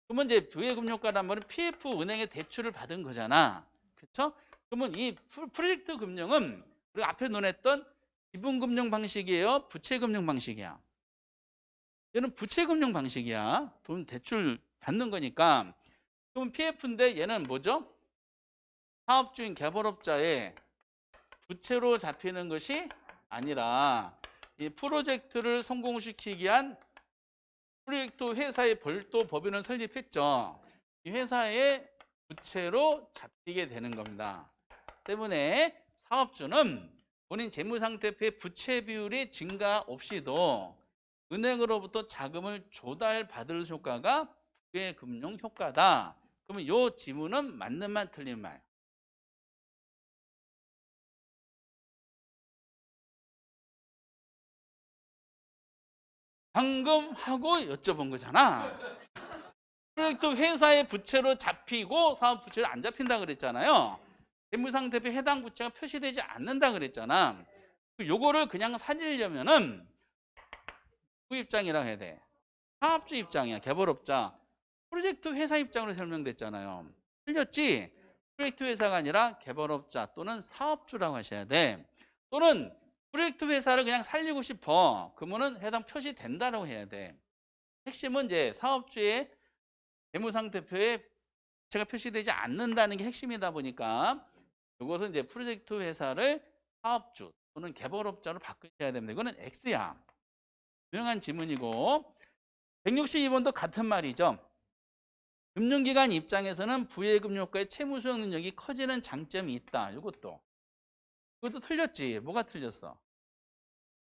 [SPEAKER 1] 그러면 이제 부예금 효과란 말은 PF 은행의 대출을 받은 거잖아. 그렇죠? 그러면 이 프로젝트 금융은 우리가 앞에 논했던 기본금융 방식이에요? 부채금융 방식이야? 얘는 부채금융 방식이야. 돈 대출 받는 거니까. 그러면 PF인데 얘는 뭐죠? 사업주인 개발업자의 부채로 잡히는 것이 아니라 이 프로젝트를 성공시키기 위한 프로젝트 회사의 별도 법인을 설립했죠. 이 회사의 부채로 잡히게 되는 겁니다. 때문에 사업주는 본인 재무상태표의 부채 비율이 증가 없이도 은행으로부터 자금을 조달받을 효과가 부의금융 효과다. 그러면 이 지문은 맞는 말 틀린 말. 방금 하고 여쭤본 거잖아. 프로젝트 회사의 부채로 잡히고 사업 부채로 안 잡힌다 그랬잖아요. 재무상태표 해당 부채가 표시되지 않는다 그랬잖아. 요거를 그냥 살리려면은 누구 입장이라 해야 돼? 사업주 입장이야. 개발업자. 프로젝트 회사 입장으로 설명됐잖아요. 틀렸지? 프로젝트 회사가 아니라 개발업자 또는 사업주라고 하셔야 돼. 또는 프로젝트 회사를 그냥 살리고 싶어. 그러면은 해당 표시된다라고 해야 돼. 핵심은 이제 사업주의 재무상태표에 부채가 표시되지 않는다는 게 핵심이다 보니까 이것은 이제 프로젝트 회사를 사업주 또는 개발업자로 바꾸셔야 됩니다. 이거는 X야. 유용한 지문이고 162번도 같은 말이죠. 금융기관 입장에서는 부예금 효과의 채무 수용 능력이 커지는 장점이 있다. 이것도 틀렸지. 뭐가 틀렸어?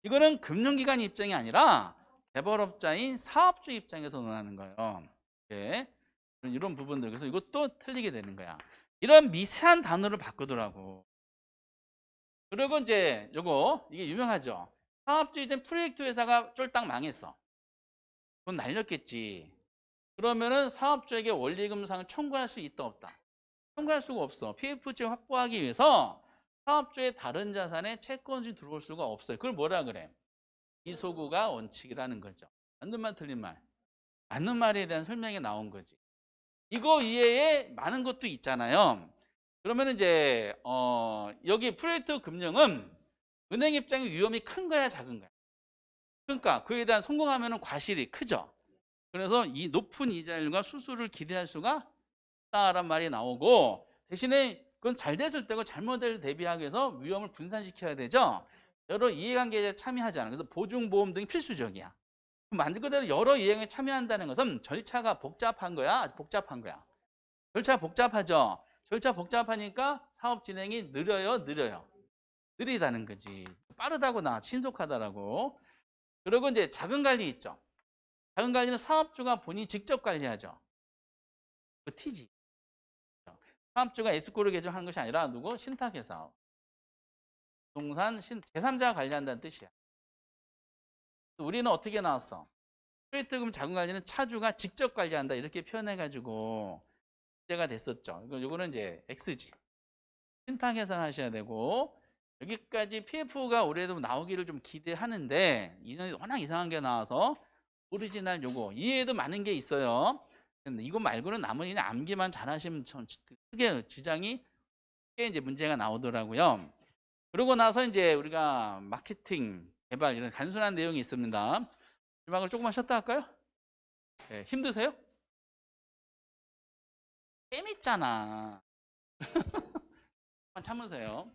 [SPEAKER 1] 이거는 금융기관 입장이 아니라 개발업자인 사업주 입장에서 논하는 거예요. 네. 이런 부분들. 그래서 이것도 틀리게 되는 거야. 이런 미세한 단어를 바꾸더라고. 그리고 이제 이게 유명하죠. 사업주 이제 프로젝트 회사가 쫄딱 망했어. 돈 날렸겠지. 그러면은 사업주에게 원리금상을 청구할 수 있다 없다? 청구할 수가 없어. PFG 확보하기 위해서 사업주의 다른 자산에 채권이 들어올 수가 없어요. 그걸 뭐라 그래? 이소구가 원칙이라는 거죠. 맞는 말 틀린 말? 맞는 말에 대한 설명이 나온 거지. 이거 이외에 많은 것도 있잖아요. 그러면 이제 여기 프로젝트 금융은 은행 입장의 위험이 큰 거야, 작은 거야? 그러니까 그에 대한 성공하면 과실이 크죠. 그래서 이 높은 이자율과 수수료를 기대할 수가 없다란 말이 나오고 대신에 그건 잘 됐을 때고 잘못될 대비하기 위해서 위험을 분산시켜야 되죠. 여러 이해관계자에 참여하잖아. 그래서 보증보험 등이 필수적이야. 말 그대로 여러 이해관계에 참여한다는 것은 절차가 복잡한 거야, 아주 복잡한 거야. 절차 복잡하죠. 절차 복잡하니까 사업 진행이 느려요. 느리다는 거지. 빠르다거나 신속하다라고. 그리고 이제 자금 관리 있죠. 자금 관리는 사업주가 본인이 직접 관리하죠. 그 T지. 사업주가 S코를 개정하는 것이 아니라 누구? 신탁회사. 동산 제3자가 관리한다는 뜻이야. 우리는 어떻게 나왔어? 프로젝트금 자금 관리는 차주가 직접 관리한다 이렇게 표현해가지고 문제가 됐었죠. 이거는 이제 X지. 신탁 해산 하셔야 되고 여기까지 PF가 올해도 나오기를 좀 기대하는데 이는 워낙 이상한 게 나와서 오리지널 요거 이해에도 많은 게 있어요. 근데 이거 말고는 나머지는 암기만 잘하시면 크게 지장이 꽤 이제 문제가 나오더라고요. 그러고 나서 이제 우리가 마케팅, 개발 이런 단순한 내용이 있습니다. 음악을 조금만 쉬었다 할까요? 네, 힘드세요? 재밌잖아. 참으세요.